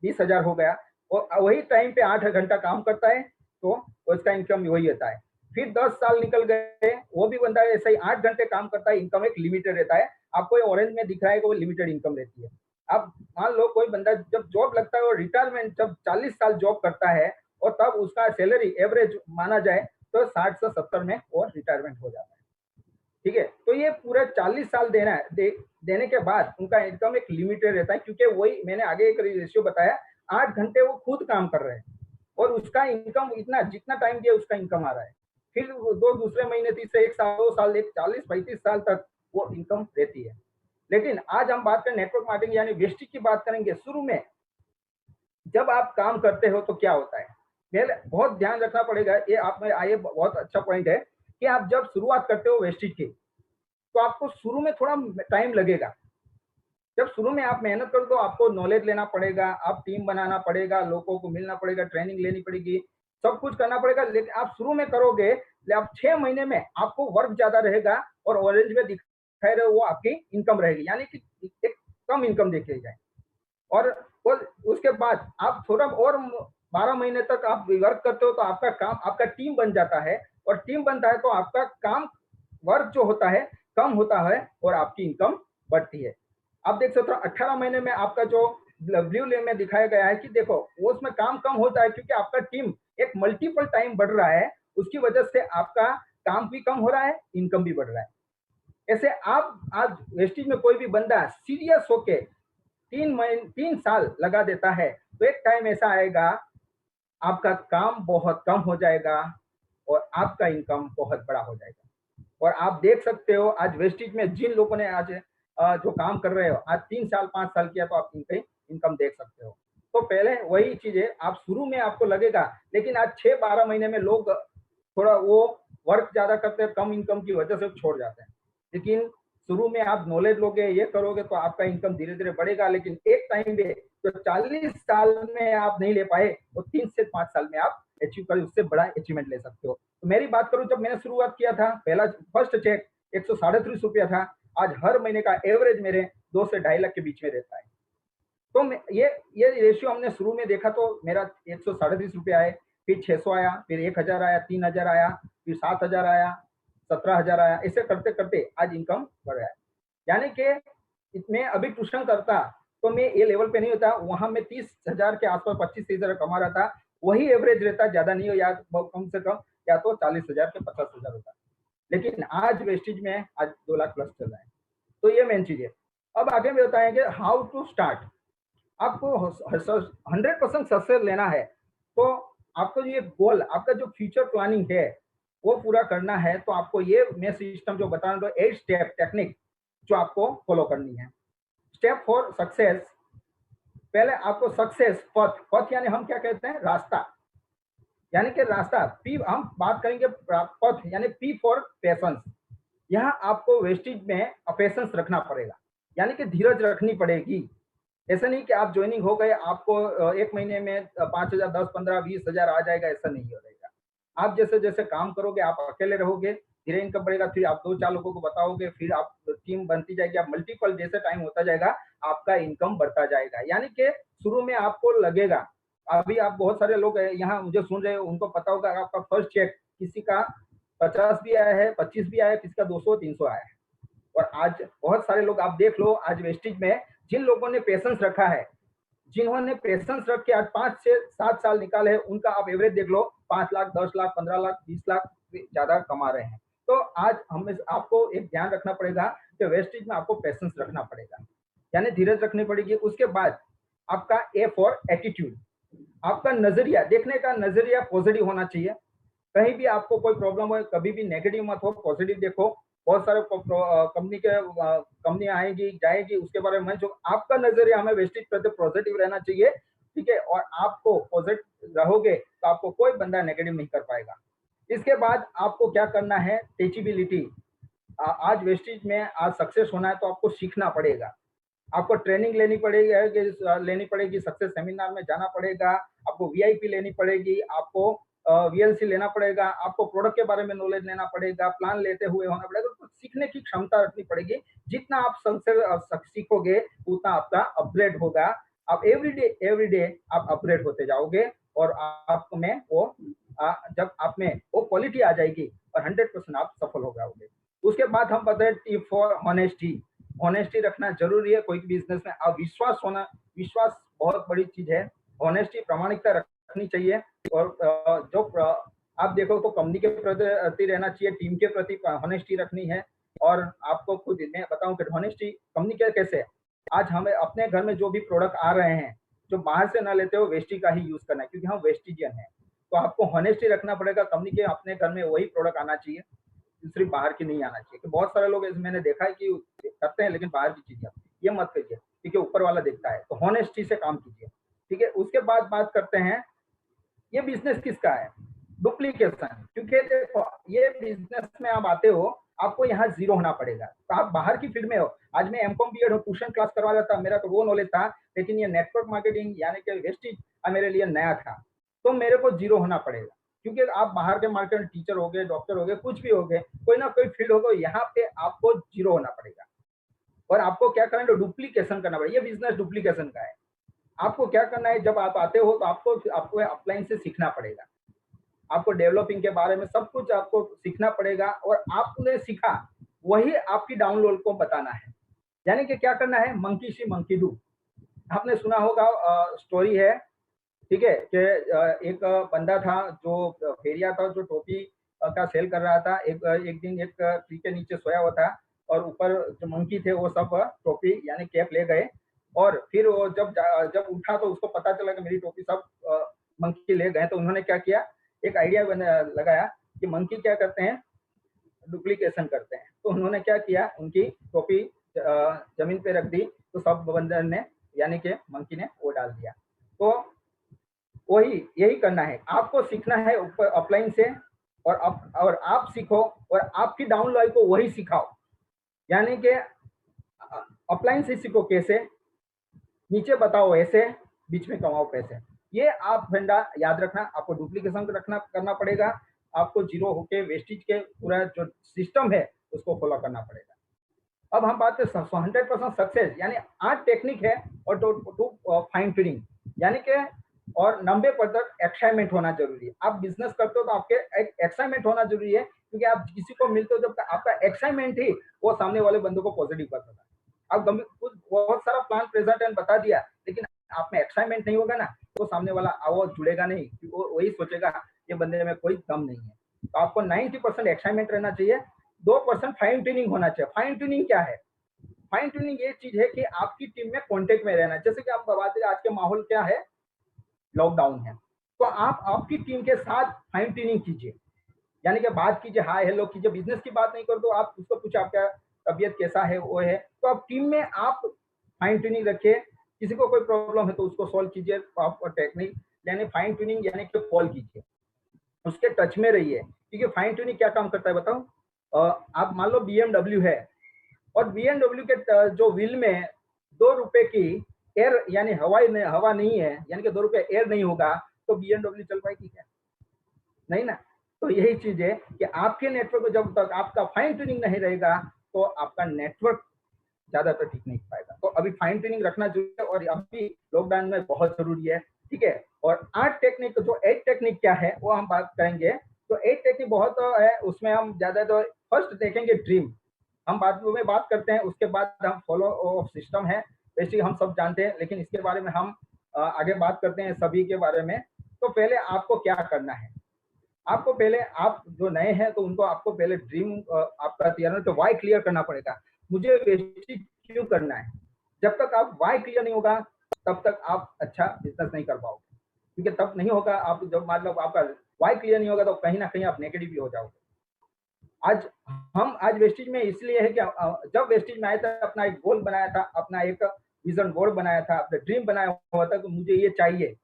20,000 हो गया, और वही टाइम पे 8 घंटा काम करता है, तो उसका इनकम वही होता है। फिर 10 साल निकल गए, वो भी बंदा ऐसा ही 8 घंटे काम करता है, इनकम एक लिमिटेड रहता है। आपको ऑरेंज में दिख रहा है कि वो लिमिटेड इनकम रहती है। अब मान लो कोई बंदा जब जॉब लगता है, और रिटायरमेंट जब 40 साल जॉब करता है, और तब उसका सैलरी एवरेज माना जाए तो 60 से 70 में वो रिटायरमेंट हो जाता है। ठीक है, तो ये पूरा 40 साल देने के बाद उनका इनकम एक लिमिटेड रहता है, क्योंकि वही मैंने आगे एक रेशियो बताया, 8 घंटे वो खुद काम कर रहे हैं, और उसका इनकम इतना जितना टाइम दिया उसका इनकम आ रहा है। फिर दो दूसरे महीने, तीसरे 1 साल, 2 साल, एक 40-35 साल तक वो इनकम रहती है। लेकिन आज हम बात करें नेटवर्क मार्केटिंग यानी वेस्टेज की बात करेंगे। शुरू में जब आप काम करते हो तो क्या होता है? पहले बहुत ध्यान रखना पड़ेगा, ये आप में आइए बहुत अच्छा पॉइंट है कि आप जब शुरुआत करते हो वेस्टेज की, तो आपको शुरू में थोड़ा टाइम लगेगा। जब शुरू में आप मेहनत करो तो आपको नॉलेज लेना पड़ेगा, आप टीम बनाना पड़ेगा, लोगों को मिलना पड़ेगा, ट्रेनिंग लेनी पड़ेगी, सब कुछ करना पड़ेगा। लेकिन आप शुरू में करोगे, आप 6 महीने में आपको वर्क ज़्यादा रहेगा और ऑरेंज में दिखाई रहे वो आपकी इनकम रहेगी, यानी कि एक कम इनकम देखी जाए। और वो उसके बाद आप थोड़ा और 12 महीने तक आप वर्क करते हो तो आपका काम आपका टीम बन जाता है, और टीम बनता है तो आपका काम वर्क जो होता है कम होता है और आपकी इनकम बढ़ती है। आप देख सकते हो 18 महीने में आपका जो ब्लू लेन में दिखाया गया है कि देखो वो उसमें काम कम होता है क्योंकि आपका टीम एक मल्टीपल टाइम बढ़ रहा है, उसकी वजह से आपका काम भी कम हो रहा है, इनकम भी बढ़ रहा है। ऐसे आप आज वेस्टेज में कोई भी बंदा सीरियस होके 3 साल लगा देता है, तो एक टाइम ऐसा आएगा आपका काम बहुत कम हो जाएगा और आपका इनकम बहुत बड़ा हो जाएगा। और आप देख सकते हो आज वेस्टेज में जिन लोगों ने आज जो काम कर रहे हो, आज 3 साल 5 साल किया तो आप इनकी इनकम देख सकते हो। तो पहले वही चीजें आप शुरू में आपको लगेगा, लेकिन आज 6-12 महीने में लोग थोड़ा वो वर्क ज्यादा करते हैं, कम इनकम की वजह से छोड़ जाते हैं। लेकिन शुरू में आप नॉलेज लोगे, ये करोगे तो आपका इनकम धीरे धीरे बढ़ेगा। लेकिन एक टाइम पे जो 40 साल में आप नहीं ले पाए, वो 3 से 5 साल में आप अचीव कर उससे बड़ा अचीवमेंट ले सकते हो। तो मेरी बात करूं, जब मैंने शुरुआत किया था, पहला फर्स्ट चेक 137 रुपया था। आज हर महीने का एवरेज मेरे 2 से 2.5 लाख के बीच में रहता है। तो ये रेशियो हमने शुरू में देखा तो मेरा 137 रुपये आए, फिर 600 आया, फिर 1000 आया, 3000 आया, फिर 7000 आया, 17000 आया, ऐसे करते करते आज इनकम बढ़ रहा है। यानी कि मैं अभी ट्यूशन करता तो मैं ये लेवल पे नहीं होता, वहां मैं 30,000 के आसपास 25-30,000 कमा रहा था। वही एवरेज रहता, ज्यादा नहीं हो या कम से कम, या तो 40,000 के 50,000 होता। लेकिन आज वेस्टेज में आज 2 लाख प्लस चल रहा है। तो ये मेन चीज है। अब आगे में बताएंगे हाउ टू स्टार्ट। आपको 100% सक्सेस लेना है तो आपको ये गोल, आपका जो फ्यूचर प्लानिंग है वो पूरा करना है, तो आपको ये मैं सिस्टम जो बता रहा हूँ 8 स्टेप टेक्निक जो आपको फॉलो करनी है। स्टेप फॉर सक्सेस, पहले आपको सक्सेस पथ, पथ यानी हम क्या कहते हैं, रास्ता, यानी कि रास्ता। पी हम बात करेंगे पथ यानी पी फॉर पेशेंस। यहाँ आपको वेस्टेज में पेशेंस रखना पड़ेगा, यानी कि धीरज रखनी पड़ेगी। ऐसा नहीं कि आप ज्वाइनिंग हो गए, आपको 1 महीने में 5,000, 10, 15, 20,000 आ जाएगा, ऐसा नहीं हो रहेगा। आप जैसे-जैसे काम करोगे, आप अकेले रहोगे, धीरे इनकम बढ़ेगा, फिर आप 2-4 लोगों को बताओगे, फिर आप टीम बनती जाएगी, आप मल्टीपल जैसे टाइम होता जाएगा, आपका इनकम बढ़ता जाएगा। यानी कि शुरू में आपको लगेगा, अभी आप बहुत सारे लोग यहाँ मुझे सुन रहे हो, उनको पता होगा आपका फर्स्ट चेक किसी का 50 भी आया है, 25 भी आया है, किसी का 200, 300 आया है। और आज बहुत सारे लोग आप देख लो, आज वेस्टेज में जिन लोगों ने पेशेंस रखा है, जिन्होंने पेशेंस रख के आज 5 से 7 साल निकाले हैं, उनका आप एवरेज देख लो, 5 लाख, 10 लाख, 15 लाख, 20 लाख से ज़्यादा कमा रहे हैं। तो आज हमें आपको एक ध्यान रखना पड़ेगा कि वेस्टेज में आपको पेशेंस रखना पड़ेगा, यानी धीरज रखनी पड़ेगी। उसके बाद आपका ए फॉर एटीट्यूड, आपका नज़रिया, देखने का नज़रिया पॉजिटिव होना चाहिए। कहीं भी आपको कोई प्रॉब्लम हो, कभी भी नेगेटिव मत हो, पॉजिटिव देखो। बहुत सारे कंपनियां आएगी जाएगी, उसके बारे में जो आपका नजरिया हमें वेस्टेज प्रति पॉजिटिव रहना चाहिए, ठीक है। और आपको पॉजिटिव रहोगे तो आपको कोई बंदा नेगेटिव नहीं कर पाएगा। इसके बाद आपको क्या करना है, टीचिबिलिटी। आज वेस्टेज में आज सक्सेस होना है तो आपको सीखना पड़ेगा, आपको ट्रेनिंग लेनी पड़ेगी, सक्सेस सेमिनार में जाना पड़ेगा, आपको वीआईपी लेनी पड़ेगी, आपको वीएलसी लेना पड़ेगा, आपको प्रोडक्ट के बारे में नॉलेज लेना पड़ेगा, प्लान लेते हुए होना पड़ेगा। तो सीखने की क्षमता रखनी पड़ेगी। जितना आप सीखोगे उतना आपका अपग्रेड होगा। आप एवरी डे आप अपग्रेड होते जाओगे और आप में वो जब आप में वो क्वालिटी आ जाएगी और 100% आप सफल हो जाओगे। उसके बाद हम बताए टिप फॉर ऑनेस्टी। ऑनेस्टी रखना जरूरी है कोई भी बिजनेस में। अब विश्वास होना, विश्वास बहुत बड़ी चीज है। ऑनेस्टी, प्रामाणिकता रखनी चाहिए। और आप देखो तो कंपनी के प्रति रहना चाहिए, टीम के प्रति ऑनेस्टी रखनी है। और आपको खुद मैं बताऊं कि ऑनेस्टी कंपनी के कैसे है, आज हमें अपने घर में जो भी प्रोडक्ट आ रहे हैं, जो बाहर से ना लेते हो, वेस्टी का ही यूज करना है, क्योंकि हम वेस्टिजियन है। तो आपको ऑनेस्टी रखना पड़ेगा, कंपनी के अपने घर में वही प्रोडक्ट आना चाहिए, दूसरी बाहर की नहीं आना चाहिए। तो बहुत सारे लोग मैंने देखा है कि करते हैं लेकिन बाहर की चीजें, ये मत करिए, क्योंकि ऊपर वाला देखता है। तो हॉनेस्टी से काम कीजिए, ठीक है। उसके बाद बात करते हैं ये बिजनेस किसका है? डुप्लीकेशन। क्योंकि देखो ये बिजनेस में आप आते हो, आपको यहाँ जीरो होना पड़ेगा। तो आप बाहर की फील्ड में हो, आज मैं एमकॉम बीएड हो, ट्यूशन क्लास करवा रहा था, मेरा तो वो नॉलेज था, लेकिन ये नेटवर्क मार्केटिंग यानी कि वेस्टिज मेरे लिए नया था। तो मेरे को जीरो होना पड़ेगा, क्योंकि आप बाहर के मार्केट में टीचर हो गए, डॉक्टर हो गए, कुछ भी हो गए, कोई ना कोई फील्ड होगा, यहाँ पे आपको जीरो होना पड़ेगा। और आपको क्या करना है? डुप्लीकेशन करना पड़ेगा। ये बिजनेस डुप्लीकेशन का है। आपको क्या करना है? जब आप आते हो तो आपको आपको अपलाइन से सीखना पड़ेगा। आपको डेवलपिंग के बारे में सब कुछ आपको सीखना पड़ेगा, और आपने सीखा वही आपकी डाउनलोड को बताना है। यानी कि क्या करना है? Monkey C monkey do. आपने सुना होगा, स्टोरी है, ठीक है, कि एक बंदा था जो फेरिया था, जो टोपी का सेल कर रहा था। एक दिन एक ट्री के नीचे सोया हुआ था, और ऊपर जो मंकी थे वो सब टोपी यानी कैप ले गए। और फिर वो जब उठा तो उसको पता चला कि मेरी टोपी सब मंकी ले गए। तो उन्होंने क्या किया? एक आइडिया लगाया कि मंकी क्या करते हैं? डुप्लीकेशन करते हैं। तो उन्होंने क्या किया? उनकी टोपी जमीन पे रख दी, तो सब बंदर ने यानी कि मंकी ने वो डाल दिया। तो वही यही करना है, आपको सीखना है ऊपर अपलाइन से, और आप सीखो, और आपकी डाउनलाइन को वही सिखाओ। यानी कि अपलाइन से सीखो कैसे, नीचे बताओ ऐसे, बीच में कमाओ पैसे। ये आप फंडा याद रखना, आपको डुप्लीकेशन रखना करना पड़ेगा, आपको जीरो होके वेस्टेज के पूरा जो सिस्टम है उसको फॉलो करना पड़ेगा। अब हम बात करें 100% सक्सेस, यानी 8 टेक्निक है, और टू फाइन ट्यूनिंग, यानी कि और 90% एक्साइटमेंट होना जरूरी है। आप बिजनेस करते हो तो आपके एक एक्साइटमेंट होना जरूरी है, क्योंकि आप किसी को मिलते हो जब आपका एक्साइटमेंट ही वो सामने वाले बंदों को पॉजिटिव कर सकता है। आप कुछ बहुत सारा प्लान प्रेजेंट एंड बता दिया, लेकिन आप में एक्साइटमेंट नहीं होगा ना, तो सामने वाला वो जुड़ेगा नहीं, वो वही सोचेगा ये बंदे में कोई दम नहीं है। तो आपको 90% एक्साइटमेंट रहना चाहिए, 2% फाइन ट्यूनिंग होना चाहिए। फाइन ट्यूनिंग क्या है? फाइन ट्यूनिंग ये चीज है कि आपकी टीम में कांटेक्ट में रहना। जैसे कि आप बात करें, आज के माहौल क्या है? लॉकडाउन है, तो आप आपकी टीम के साथ फाइन ट्यूनिंग कीजिए, यानी कि बात कीजिए, हाय हेलो कीजिए। बिजनेस की बात नहीं कर दो, आप उसको पूछे आपका तबीयत कैसा है, वो है। तो आप टीम में आप फाइन ट्यूनिंग रखिए, किसी को कोई प्रॉब्लम है तो उसको सॉल्व कीजिए। आप टेक्निक यानी फाइन ट्यूनिंग यानी कि कॉल कीजिए, उसके टच में रहिए। क्योंकि फाइन ट्यूनिंग क्या काम करता है बताओ? आप मान लो बीएमडब्ल्यू है, और बीएमडब्ल्यू के जो व्हील में 2 रुपए की एयर यानी हवा नहीं है, यानी कि 2 रुपए एयर नहीं होगा, तो बीएमडब्ल्यू चल पाएगी क्या? नहीं ना। तो यही चीज है कि आपके नेटवर्क को जब तक आपका फाइन ट्यूनिंग नहीं रहेगा, तो आपका नेटवर्क ज्यादातर ठीक नहीं पाएगा। तो अभी फाइन ट्यूनिंग रखना जरूरी है, और अभी लॉकडाउन में बहुत जरूरी है, ठीक है। और 8 टेक्निक, जो 8 टेक्निक क्या है वो हम बात करेंगे। तो 8 टेक्निक बहुत है, उसमें हम ज्यादा तो फर्स्ट देखेंगे ड्रीम, हम बाद में बात करते हैं। उसके बाद हम फॉलो ऑफ सिस्टम है, वैसे हम सब जानते हैं, लेकिन इसके बारे में हम आगे बात करते हैं सभी के बारे में। तो पहले आपको क्या करना है? आपको पहले, आप जो नए हैं तो उनको आपको पहले ड्रीम आपका तैयार तो वाई क्लियर करना पड़ेगा। मुझे वेस्टेज क्यों करना है? जब तक आप वाई क्लियर नहीं होगा, तब तक आप अच्छा बिजनेस नहीं कर पाओगे। क्योंकि तब नहीं होगा, आप जब मतलब आपका वाई क्लियर नहीं होगा, तो कहीं ना कहीं आप नेगेटिव भी हो जाओगे। आज हम आज वेस्टेज में इसलिए है कि जब वेस्टेज में आया था, अपना एक गोल बनाया था, अपना एक विजन बोर्ड बनाया था, अपना ड्रीम बनाया हुआ था कि मुझे ये चाहिए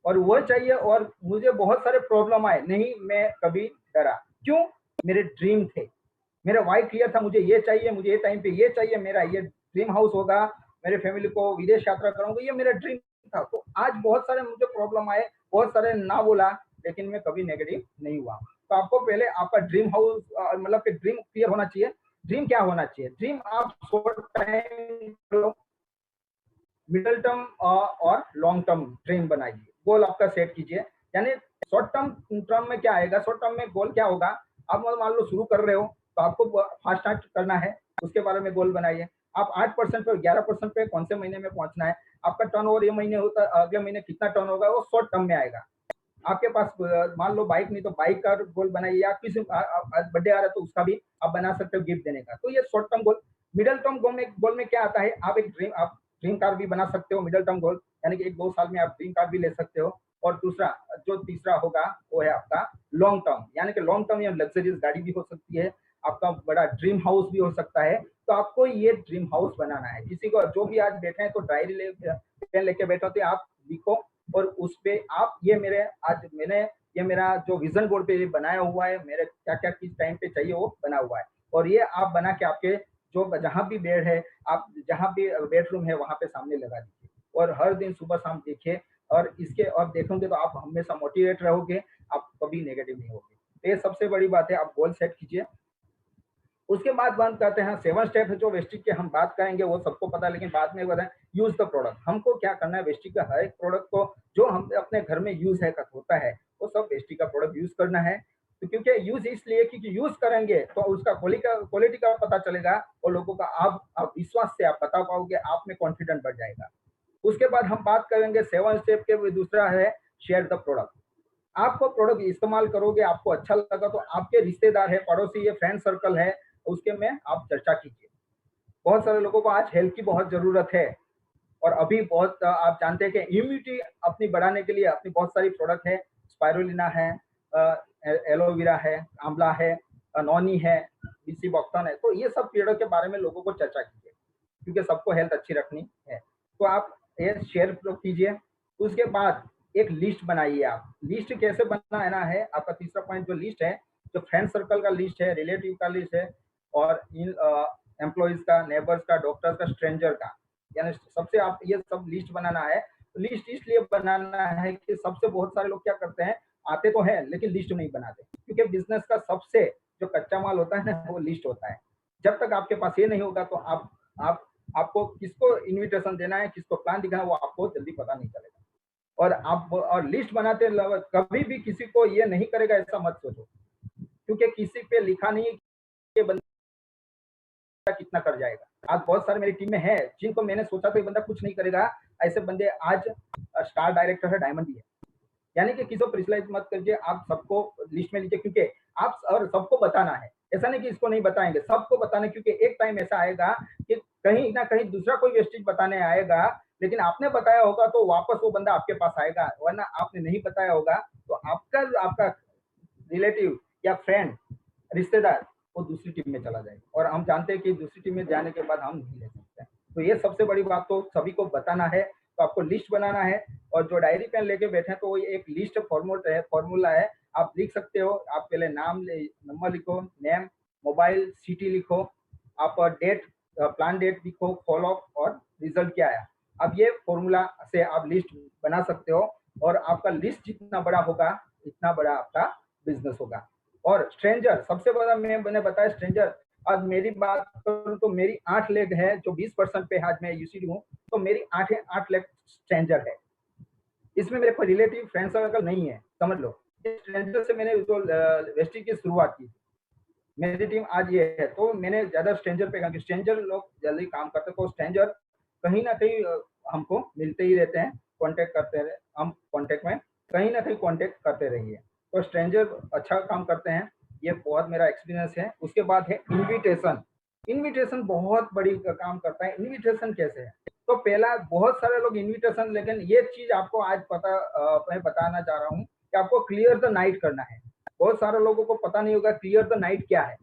और वो चाहिए, और मुझे बहुत सारे प्रॉब्लम आए, नहीं मैं कभी डरा। क्यों? मेरे ड्रीम थे, मेरा वाई क्लियर था, मुझे ये चाहिए, मुझे ये टाइम पे ये चाहिए, मेरा ये ड्रीम हाउस होगा, मेरे फैमिली को विदेश यात्रा करूंगा, ये मेरा ड्रीम था। तो आज बहुत सारे मुझे प्रॉब्लम आए, बहुत सारे ना बोला, लेकिन मैं कभी नेगेटिव नहीं हुआ। तो आपको पहले आपका ड्रीम हाउस मतलब कि ड्रीम क्लियर होना चाहिए। ड्रीम क्या होना चाहिए? ड्रीम आप शॉर्ट टाइम, मिडल टर्म और लॉन्ग टर्म ड्रीम बनाइए, गोल आपका सेट कीजिए। यानी शॉर्ट टर्म टर्म में क्या आएगा? शॉर्ट टर्म में गोल क्या होगा? आप मान लो शुरू कर रहे हो, तो आपको फास्ट स्टार्ट करना है, उसके बारे में गोल बनाइए। आप 8% पे 11% पे कौन से महीने में पहुंचना है, आपका टर्न ओवर ये महीने होता है, अगले महीने कितना टर्न होगा, वो शॉर्ट टर्म में आएगा। आपके पास मान लो बाइक नहीं, तो बाइक का गोल बनाइए, या किसी बर्थडे आ रहा है तो उसका भी आप बना सकते हो, गिफ्ट देने का। तो ये short term goal. Middle term goal में क्या आता है? आप ड्रीम कार भी बना सकते हो, मिडल टर्म गोल, यानी कि 1-2 साल में आप ड्रीम कार भी ले सकते हो। और दूसरा, जो तीसरा होगा, वो है आपका लॉन्ग टर्म, यानी कि लॉन्ग टर्म या लग्जरियस गाड़ी भी हो सकती है, आपका बड़ा ड्रीम हाउस भी हो सकता है। तो आपको ये ड्रीम हाउस बनाना है। किसी को जो भी आज बैठे हैं तो डायरी ले पेन लेके बैठे होते, आप लिखो और उस पे आप ये मेरा जो विज़न बोर्ड पे ये बनाया हुआ है, मेरे क्या-क्या किस टाइम पे चाहिए वो बना हुआ है। और ये आप बना के आपके जो जहाँ भी बेड है, आप जहाँ भी बेडरूम है वहाँ पे सामने लगा दीजिए और हर दिन सुबह-शाम देखिए और इसके और देखोगे तो आप हमेशा मोटिवेट रहोगे, आप कभी नेगेटिव नहीं होगे। तो ये सबसे बड़ी बात है, आप गोल सेट कीजिए। उसके बाद बात करते हैं 7 स्टेप है जो वेस्टिज के हम बात करेंगे वो सबको पता है लेकिन बाद में बताएं यूज द प्रोडक्ट। हमको क्या करना है वेस्टिज का हर एक प्रोडक्ट को जो हम अपने घर में यूज है होता है वो सब वेस्टिज का प्रोडक्ट यूज करना है। तो क्योंकि यूज इसलिए क्योंकि यूज करेंगे तो उसका क्वालिटी का पता चलेगा और लोगों का आप विश्वास से आप बता पाओगे, आप में कॉन्फिडेंट बढ़ जाएगा। उसके बाद हम बात करेंगे 7 स्टेप के दूसरा है शेयर द प्रोडक्ट। आपको प्रोडक्ट इस्तेमाल करोगे, आपको अच्छा लगा तो आपके रिश्तेदार है, पड़ोसी है, फ्रेंड सर्कल है, उसके में आप चर्चा कीजिए। बहुत सारे लोगों को आज हेल्थ की बहुत ज़रूरत है और अभी बहुत आप जानते हैं कि इम्यूनिटी अपनी बढ़ाने के लिए अपनी बहुत सारी प्रोडक्ट है, स्पाइरुलिना है, एलोवेरा है, आंवला है, नॉनी है, बीसी बॉक्टन है। तो ये सब प्रोडक्ट के बारे में लोगों को चर्चा कीजिए, क्योंकि सबको हेल्थ अच्छी रखनी है। तो आप ये शेयर कीजिए। उसके बाद एक लिस्ट बनाइए आप। लिस्ट कैसे बनाना है? आपका तीसरा पॉइंट जो लिस्ट है, जो फ्रेंड सर्कल का लिस्ट है, रिलेटिव का लिस्ट है और इन एम्प्लॉइज़ का, नेबर्स का, डॉक्टर्स का, स्ट्रेंजर का। यानी सबसे आप ये सब लिस्ट बनाना है। लिस्ट इसलिए बनाना है कि सबसे बहुत सारे लोग क्या करते हैं, आते तो हैं लेकिन लिस्ट नहीं बनाते। क्योंकि बिज़नेस का सबसे जो कच्चा माल होता है ना, वो लिस्ट होता है। जब तक आपके पास ये नहीं होगा तो आप आपको किसको इन्विटेशन देना है, किसको प्लान दिखाना है, वो आपको जल्दी पता नहीं चलेगा। और लिस्ट बनाते कभी भी किसी को ये नहीं करेगा ऐसा मत सोचो, क्योंकि किसी पे लिखा नहीं है कि बंदा कितना कर जाएगा। आज बहुत सारे मेरी टीम में है जिनको मैंने सोचा था ये बंदा कुछ नहीं करेगा, ऐसे बंदे आज स्टार डायरेक्टर है, डायमंड भी है। यानी कि किसी को प्रेशराइज मत करिए, आप सबको लिस्ट में लीजिए क्योंकि आप और सबको बताना है। ऐसा नहीं कि इसको नहीं बताएँगे, सबको बताना है क्योंकि एक टाइम ऐसा आएगा कि कहीं न कहीं दूसरा कोई वेस्टेज बताने आएगा, लेकिन आपने बताया होगा तो वापस वो बंदा आपके पास आएगा, वरना आपने नहीं बताया होगा तो आपका आपका रिलेटिव या फ्रेंड, रिश्तेदार वो दूसरी टीम में चला जाएगा और हम जानते हैं कि दूसरी टीम में जाने के बाद हम नहीं ले सकते हैं। तो ये सबसे बड़ी बात तो सभी को बताना है, तो आपको लिस्ट बनाना है और जो डायरी पेन लेके बैठे हैं तो वो एक लिस्ट फॉर्मूला है, आप लिख सकते हो। आप पहले नंबर लिखो, नेम, मोबाइल, सिटी लिखो, आप प्लान डेट लिखो, फॉलो अप और रिजल्ट क्या आया। अब ये फॉर्मूला से आप लिस्ट बना सकते हो और आपका लिस्ट जितना बड़ा होगा, इतना बड़ा आपका बिज़नेस होगा। और स्ट्रेंजर सबसे बड़ा मैंने बताया स्ट्रेंजर। आज मेरी बात करूँ तो मेरी 8 लेग है जो 20% पे आज मैं यूसीडी हूँ, तो मेरी 8 लेग स्ट्रेंजर है। इसमें मेरे कोई रिलेटिव फ्रेंड सर्कल नहीं है, समझ लो। स्ट्रेंजर से मैंने जो वेस्टिज की शुरुआत की। मेरी टीम आज ये है, तो मैंने ज़्यादा स्ट्रेंजर पे काम किया। स्ट्रेंजर लोग जल्दी काम करते हैं, तो स्ट्रेंजर कहीं न कहीं हमको मिलते ही रहते हैं, कॉन्टैक्ट करते रहे हम कॉन्टैक्ट में कहीं न कहीं कॉन्टैक्ट करते रहिए। तो स्ट्रेंजर अच्छा काम करते हैं, ये बहुत मेरा एक्सपीरियंस है। उसके बाद है इन्विटेशन। इन्विटेशन बहुत बड़ी काम करता है। इन्विटेशन कैसे है? तो पहला बहुत सारे लोग इन्विटेशन, लेकिन ये चीज़ आपको आज मैं बताना चाह रहा हूँ कि आपको क्लियर द नाइट करना है। बहुत सारे लोगों को पता नहीं होगा क्लियर द नाइट क्या है।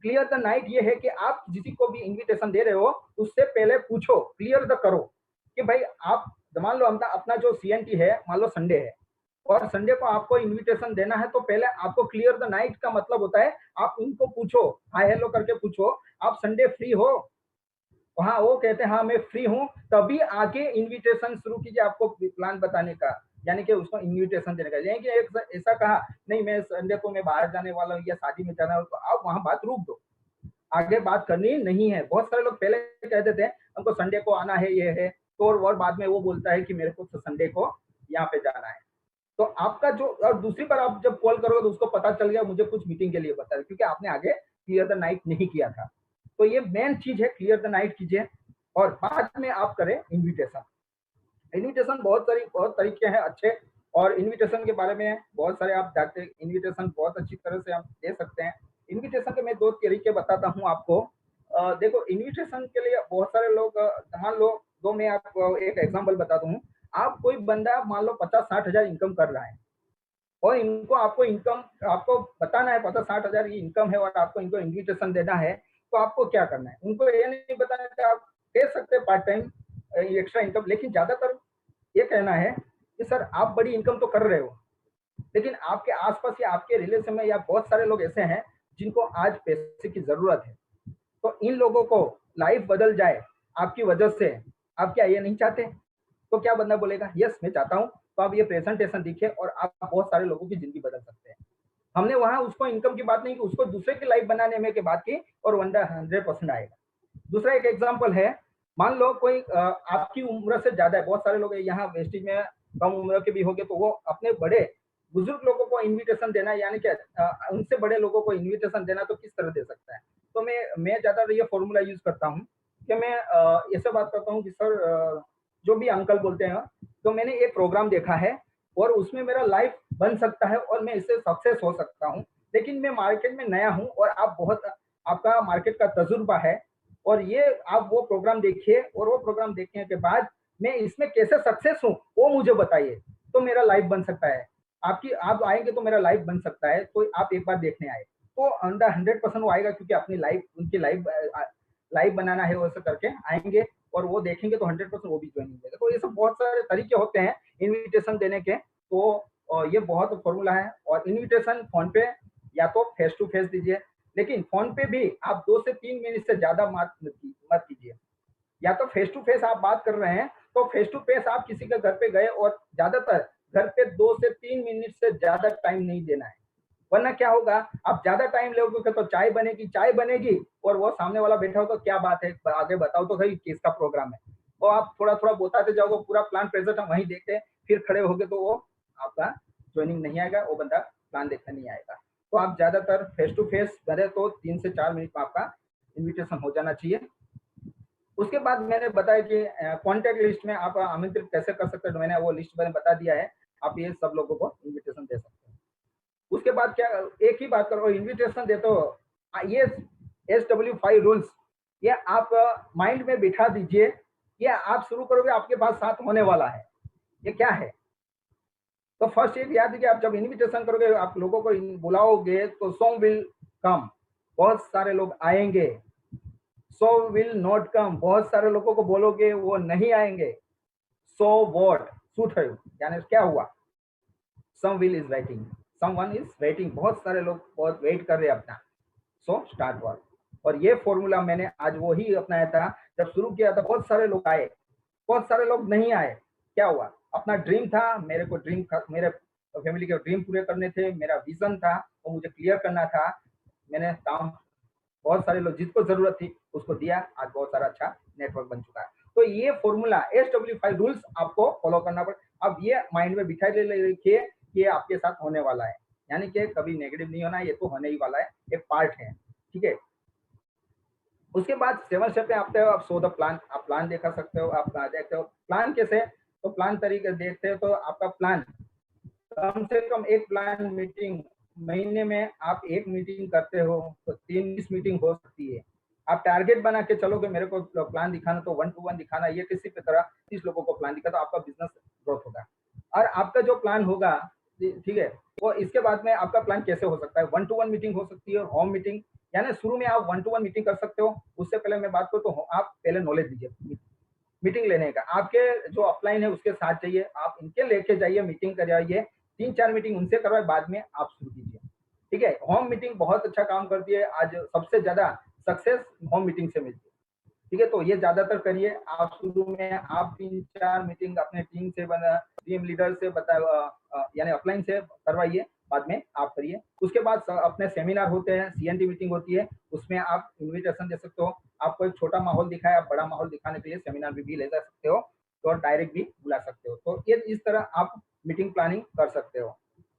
क्लियर द नाइट ये है कि आप किसी को भी इन्विटेशन दे रहे हो, उससे पहले पूछो, क्लियर द करो कि भाई आप मान लो अपना जो सीएनटी है, मान लो संडे है और संडे को आपको इन्विटेशन देना है, तो पहले आपको क्लियर द नाइट का मतलब होता है आप उनको पूछो, हाय हेलो करके पूछो, आप संडे फ्री हो? हाँ, वो कहते हैं हाँ मैं फ्री हूँ, तभी आगे इन्विटेशन शुरू कीजिए आपको प्लान बताने का, यानी कि उसको इन्विटेशन देने का। यानी कि एक ऐसा कहा नहीं मैं संडे को मैं बाहर जाने वाला हूँ या शादी में जाना हो, तो आप वहाँ बात रोक दो, आगे बात करनी नहीं है। बहुत सारे लोग पहले कह देते हैं हमको संडे को आना है, ये है, तो और बाद में वो बोलता है कि मेरे को तो संडे को यहाँ पे जाना है। तो आपका जो और दूसरी बार आप जब कॉल करोगे तो उसको पता चल गया मुझे कुछ मीटिंग के लिए बता है, क्योंकि आपने आगे क्लियर द नाइट नहीं किया था। तो ये मेन चीज़ है, क्लियर द नाइट कीजिए और बाद में आप करें इन्विटेशन। इन्विटेशन बहुत तरीके हैं अच्छे, और इन्विटेशन के बारे में बहुत सारे आप जानते हैं। इन्विटेशन बहुत अच्छी तरह से आप दे सकते हैं। इन्विटेशन के मैं 2 तरीके बताता हूँ आपको। देखो इन्विटेशन के लिए बहुत सारे लोग मान लो 2 मैं आपको एक एग्ज़ाम्पल बताता हूँ। आप कोई बंदा मान लो 50-60 हज़ार इनकम कर रहा है और इनको आपको बताना है 50-60 हज़ार की इनकम है और आपको इनको इन्विटेशन देना है, तो आपको क्या करना है? उनको ये नहीं बताना कि आप दे सकते हैं पार्ट टाइम एक्स्ट्रा इनकम, लेकिन ज़्यादातर ये कहना है कि सर आप बड़ी इनकम तो कर रहे हो, लेकिन आपके आस-पास या आपके रिलेशन में या बहुत सारे लोग ऐसे हैं जिनको आज पैसे की ज़रूरत है। तो इन लोगों को लाइफ बदल जाए आपकी वजह से, आप क्या ये नहीं चाहते? तो क्या बंदा बोलेगा, यस मैं चाहता हूँ, तो आप ये प्रेज़ेंटेशन दिखे और आप बहुत सारे लोगों की ज़िंदगी बदल सकते हैं। हमने वहाँ उसको इनकम की बात नहीं की, उसको दूसरे की लाइफ बनाने में की बात की और वंडा 100% आएगा। दूसरा एक एग्जांपल है, मान लो कोई आपकी उम्र से ज़्यादा है, बहुत सारे लोग हैं यहाँ वेस्टेज में कम उम्र के भी होंगे, तो वो अपने बड़े बुजुर्ग लोगों को इन्विटेशन देना यानी कि उनसे बड़े लोगों को इन्विटेशन देना तो किस तरह दे सकता है? तो मैं ज़्यादातर ये फ़ॉर्मूला यूज़ करता हूँ कि मैं ऐसे बात करता हूँ कि सर जो भी अंकल बोलते हैं, तो मैंने एक प्रोग्राम देखा है और उसमें मेरा लाइफ बन सकता है और मैं इससे सक्सेस हो सकता हूँ। लेकिन मैं मार्केट में नया हूँ और आप बहुत आपका मार्केट का तजुर्बा है और ये आप वो प्रोग्राम देखिए और वो प्रोग्राम देखने के बाद मैं इसमें कैसे सक्सेस हूँ, वो मुझे बताइए, तो मेरा लाइफ बन सकता है। आपकी आप आएँगे तो मेरा लाइफ बन सकता है, तो आप एक बार देखने आए। तो अंडा 100% वो आएगा क्योंकि अपनी लाइफ उनकी लाइफ बनाना है वैसे करके आएँगे और वो देखेंगे तो 100% वो भी जॉइनिंग देगा। तो ये सब बहुत सारे तरीके होते हैं इन्विटेशन देने के, तो ये बहुत फ़ॉर्मूला है और इन्विटेशन फ़ोन पे या तो फेस टू फेस दीजिए, लेकिन फ़ोन पे भी आप 2 से 3 मिनट से ज़्यादा मत कीजिए। या तो फेस टू फेस आप बात कर रहे हैं, तो फेस टू फेस आप किसी के घर पे गए और ज़्यादातर घर पे 2 से 3 मिनट से ज़्यादा टाइम नहीं देना है। वरना क्या होगा, आप ज़्यादा टाइम लोगे तो चाय बनेगी और वो सामने वाला बैठा हो तो क्या बात है, आगे बताओ तो सही किसका प्रोग्राम है। और आप थोड़ा-थोड़ा बताते जाओगे, पूरा प्लान प्रेज़ेंट हम वहीं देखते हैं, फिर खड़े होगे तो वो आपका जॉइनिंग नहीं आएगा, वो बंदा प्लान देखने नहीं आएगा। तो आप ज़्यादातर फेस टू फेस करें तो 3 से 4 मिनट में आपका इन्विटेशन हो जाना चाहिए। उसके बाद मैंने बताया कि कॉन्टैक्ट लिस्ट में आप आमंत्रित कैसे कर सकते हैं, तो मैंने वो लिस्ट मैंने बता दिया है। आप ये सब लोगों को इन्विटेशन दे सकते हैं। उसके बाद क्या, एक ही बात करो, इन्विटेशन देते हो, ये SW5 रूल्स, ये आप माइंड में बिठा दीजिए, ये आप शुरू करोगे आपके पास साथ होने वाला है। ये क्या है? तो फर्स्ट चीज़ याद रखिए, आप जब इन्विटेशन करोगे, आप लोगों को बुलाओगे तो सम विल कम, बहुत सारे लोग आएँगे। सो विल नॉट कम, बहुत सारे लोगों को बोलोगे वो नहीं आएँगे। So what? शूट है, यानी क्या हुआ? Some will is waiting, someone is waiting, बहुत सारे लोग बहुत वेट कर रहे हैं अपना। So start work. और ये फॉर्मूला मैंने आज वो ही अपनाया था, जब शुरू किया था बहुत सारे लोग आए, बहुत सारे लोग नहीं आए। क्या हुआ? अपना ड्रीम था, मेरे को ड्रीम था, मेरे फैमिली के ड्रीम पूरे करने थे, मेरा विजन था, वो मुझे क्लियर करना था। मैंने काम बहुत सारे लोग जिसको ज़रूरत थी उसको दिया, आज बहुत सारा अच्छा नेटवर्क बन चुका है। तो ये फॉर्मूला SW5 रूल्स आपको फॉलो करना अब ये माइंड में बिठा ले रखिए कि ये आपके साथ होने वाला है। यानी कि कभी नेगेटिव नहीं होना है, ये तो होने ही वाला है, एक पार्ट है। ठीक है? उसके बाद 7 स्टेप पे आते हो, आप सो द प्लान, आप प्लान देखा सकते हो, आप देखते हो प्लान कैसे, तो प्लान तरीके देखते हो तो आपका प्लान कम से कम एक प्लान मीटिंग महीने में आप एक मीटिंग करते हो तो 3-20 मीटिंग हो सकती है। आप टारगेट बना के चलोगे, मेरे को प्लान दिखाना तो 1 टू 1 दिखाना, ये किसी भी तरह 30 लोगों को प्लान दिखा तो आपका बिज़नेस ग्रोथ होगा। और आपका जो प्लान होगा, ठीक है, वो इसके बाद में आपका प्लान कैसे हो सकता है, 1 टू 1 मीटिंग हो सकती है, होम मीटिंग, यानी शुरू में आप 1 टू 1 मीटिंग कर सकते हो। उससे पहले मैं बात करूँ तो आप पहले नॉलेज दीजिए। मीटिंग लेने का, आपके जो अपलाइन है उसके साथ जाइए, आप इनके लेके जाइए, मीटिंग कराइए, 3-4 मीटिंग उनसे करवाए, बाद में आप शुरू कीजिए। ठीक है? होम मीटिंग बहुत अच्छा काम करती है, आज सबसे ज़्यादा सक्सेस होम मीटिंग से मिलती है। ठीक है? तो ये ज़्यादातर करिए। आप शुरू में आप 3-4 मीटिंग अपने टीम से टीम लीडर से यानी अपलाइन से करवाइए, बाद में आप करिए। उसके बाद अपने सेमिनार होते हैं, CNT मीटिंग होती है, उसमें आप इन्विटेशन दे सकते हो। आपको एक छोटा माहौल दिखाया, आप बड़ा माहौल दिखाने के लिए सेमिनार भी ले जा सकते हो, तो डायरेक्ट भी बुला सकते हो। तो ये इस तरह आप मीटिंग प्लानिंग कर सकते हो।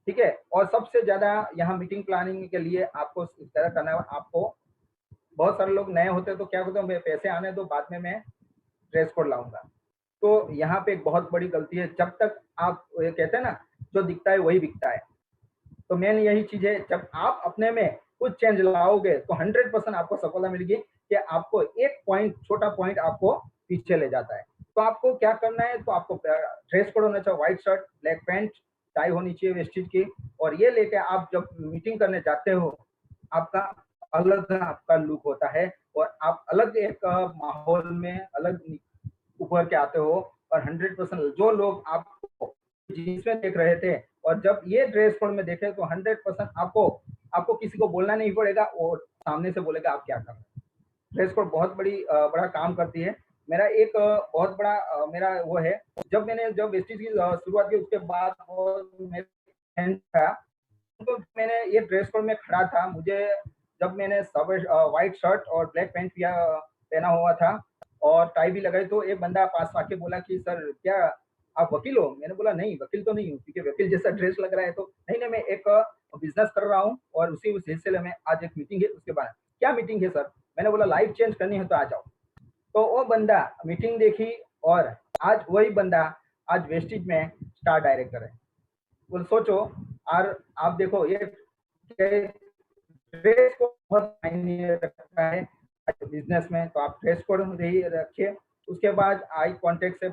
ठीक है? और सबसे ज़्यादा यहाँ मीटिंग प्लानिंग के लिए आपको इस तरह करना है, आपको बहुत सारे लोग नए होते हैं तो क्या होता है, पैसे आने दो, बाद में मैं ड्रेस कोड लाऊँगा। तो यहाँ पे एक बहुत बड़ी गलती है, जब तक आप ये कहते हैं ना, जो दिखता है वही बिकता है। तो मेन यही चीज़ है, जब आप अपने में कुछ चेंज लाओगे तो 100% आपको सफलता मिलेगी कि आपको एक पॉइंट, छोटा पॉइंट आपको पीछे ले जाता है। तो आपको क्या करना है, तो आपको ड्रेस कोड होना चाहिए, white shirt, black pant, tie होनी चाहिए वेस्टेज की, और ये लेके आप जब मीटिंग करने जाते हो, आपका अलग आपका लुक होता है और आप अलग एक माहौल में अलग उभर के आते हो और 100% जो लोग आपको जीन्स में देख रहे थे और जब ये ड्रेस कोड में देखे तो 100% आपको आपको किसी को बोलना नहीं पड़ेगा और सामने से बोलेगा आप क्या कर रहे हैं। ड्रेस कोड बहुत बड़ा काम करती है। मेरा एक बहुत बड़ा मेरा वो है, जब वेस्टीज की शुरुआत की उसके बाद वो मेरे फ्रेंड था, तो मैंने ये ड्रेस कोड में खड़ा था, मुझे जब मैंने सब व्हाइट शर्ट और ब्लैक पैंट पहना हुआ था और टाई भी लगाई तो एक बंदा पास आके बोला कि सर क्या आप वकील हो? मैंने बोला नहीं, वकील तो नहीं हूँ क्योंकि वकील जैसा ड्रेस लग रहा है तो नहीं, नहीं मैं एक बिज़नेस कर रहा हूँ और उस सिलसिले में आज एक मीटिंग है उसके बाद क्या मीटिंग है सर? मैंने बोला लाइफ चेंज करनी है तो आ जाओ। तो वो बंदा मीटिंग देखी और आज वही बंदा आज वेस्टिज में स्टार डायरेक्टर है। बोले सोचो और आप देखो ये ड्रेस को बहुत मायने रखता है बिजनेस में, तो आप ड्रेस कोड ही रखिए। उसके बाद आई कांटेक्ट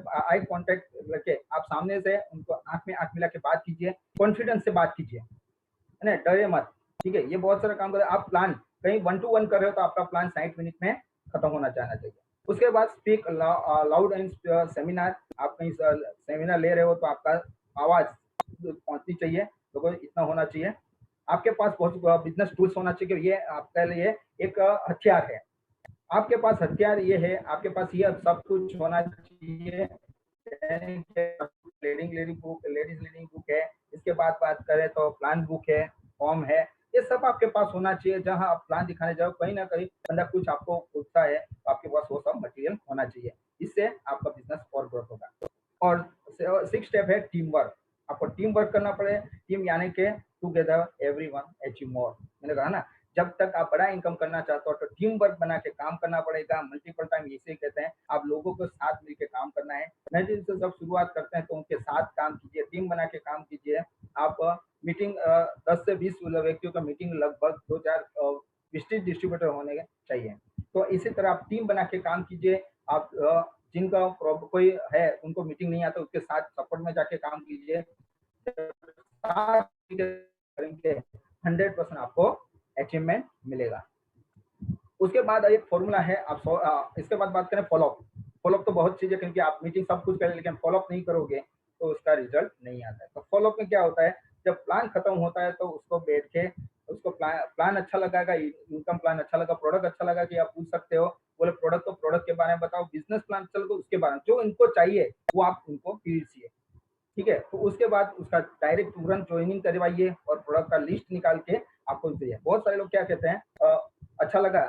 रखे, आप सामने से उनको आंख मिला के बात कीजिए, कॉन्फिडेंस से बात कीजिए, है ना? डरे मत, ठीक है? ये बहुत सारा काम करे। आप प्लान कहीं 1 टू 1 कर रहे हो तो आपका प्लान 60 मिनट में खत्म होना जाना चाहिए। उसके बाद स्पीक लाउड इन सेमिनार, आप कहीं सेमिनार ले रहे हो तो आपका आवाज़ पहुँचनी चाहिए, लोगों को इतना होना चाहिए। आपके पास बहुत बिज़नेस टूल्स होना चाहिए कि ये आपके लिए एक हथियार है। आपके पास हथियार ये है, आपके पास ये सब कुछ होना चाहिए। लेडीज़ लीडिंग बुक है, इसके बाद बात करें तो प्लान बुक है, फॉर्म है, ये सब आपके पास होना चाहिए। जहाँ आप प्लान दिखाने जाओ कहीं न कहीं बंदा कुछ आपको पूछता है, तो आपके पास वो सब मटेरियल होना चाहिए। इससे आपका बिज़नेस और ग्रोथ होगा। और 6 स्टेप है टीम वर्क। आपको टीम वर्क करना पड़े, टीम यानी कि टुगेदर एवरीवन अचीव मोर। मैंने कहा ना, जब तक आप बड़ा इनकम करना चाहते हो तो टीम वर्क बना के काम करना पड़ेगा। मल्टीपल टाइम इसे कहते हैं, आप लोगों को साथ मिलके काम करना है। नए दिन से जब शुरुआत करते हैं तो उनके साथ काम कीजिए, टीम बना के काम कीजिए। आप मीटिंग 10 से 20 व्यक्तियों का मीटिंग लगभग 2-4 विस्तृत डिस्ट्रीब्यूटर होने चाहिए। तो इसी तरह आप टीम बना के काम कीजिए। आप जिनका कोई है उनको मीटिंग नहीं आता उसके साथ सपोर्ट में जाके काम कीजिए। करेंगे 100% आपको अचीवमेंट मिलेगा। उसके बाद एक फॉर्मूला है, इसके बाद बात करें फॉलोअप। फॉलोअप तो बहुत चीज़ें, क्योंकि आप मीटिंग सब कुछ करें लेकिन फॉलोअप नहीं करोगे तो उसका रिजल्ट नहीं आता है। तो फॉलोअप में क्या होता है, जब प्लान खत्म होता है तो उसको बैठ के उसको प्लान अच्छा लगा, इनकम प्लान अच्छा लगा, प्रोडक्ट अच्छा लगा कि आप पूछ सकते हो, बोले प्रोडक्ट तो प्रोडक्ट के बारे में बताओ, बिजनेस प्लान चल तो उसके बारे में जो इनको चाहिए वो आप उनको दीजिए। ठीक है? तो उसके बाद उसका डायरेक्ट तुरंत जॉइनिंग करवाइए और प्रोडक्ट का लिस्ट निकाल के आपको दीजिए। बहुत सारे लोग क्या कहते हैं, अच्छा लगा,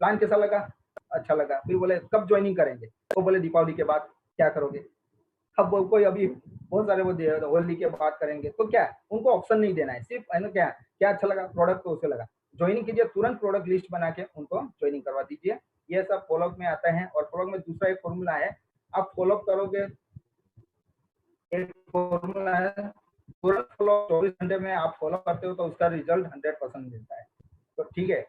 प्लान कैसा लगा? अच्छा लगा। फिर बोले कब जॉइनिंग करेंगे? तो बोले दीपावली के बाद। क्या करोगे? अब वो कोई अभी बहुत सारे वो दे होली के बाद करेंगे, तो क्या उनको ऑप्शन नहीं देना है, सिर्फ है ना, क्या क्या अच्छा लगा प्रोडक्ट तो उसे लगा। जॉइनिंग कीजिए, तुरंत प्रोडक्ट लिस्ट बना के उनको जॉइनिंग करवा दीजिए। ये सब फॉलोअप में आता है। और फॉलोअप में दूसरा एक फॉर्मूला है, आप फॉलोअप करोगे, एक फॉर्मूला है, तुरंत फॉलो 24 घंटे में आप फॉलो करते हो तो उसका रिजल्ट 100% मिलता है। तो ठीक है।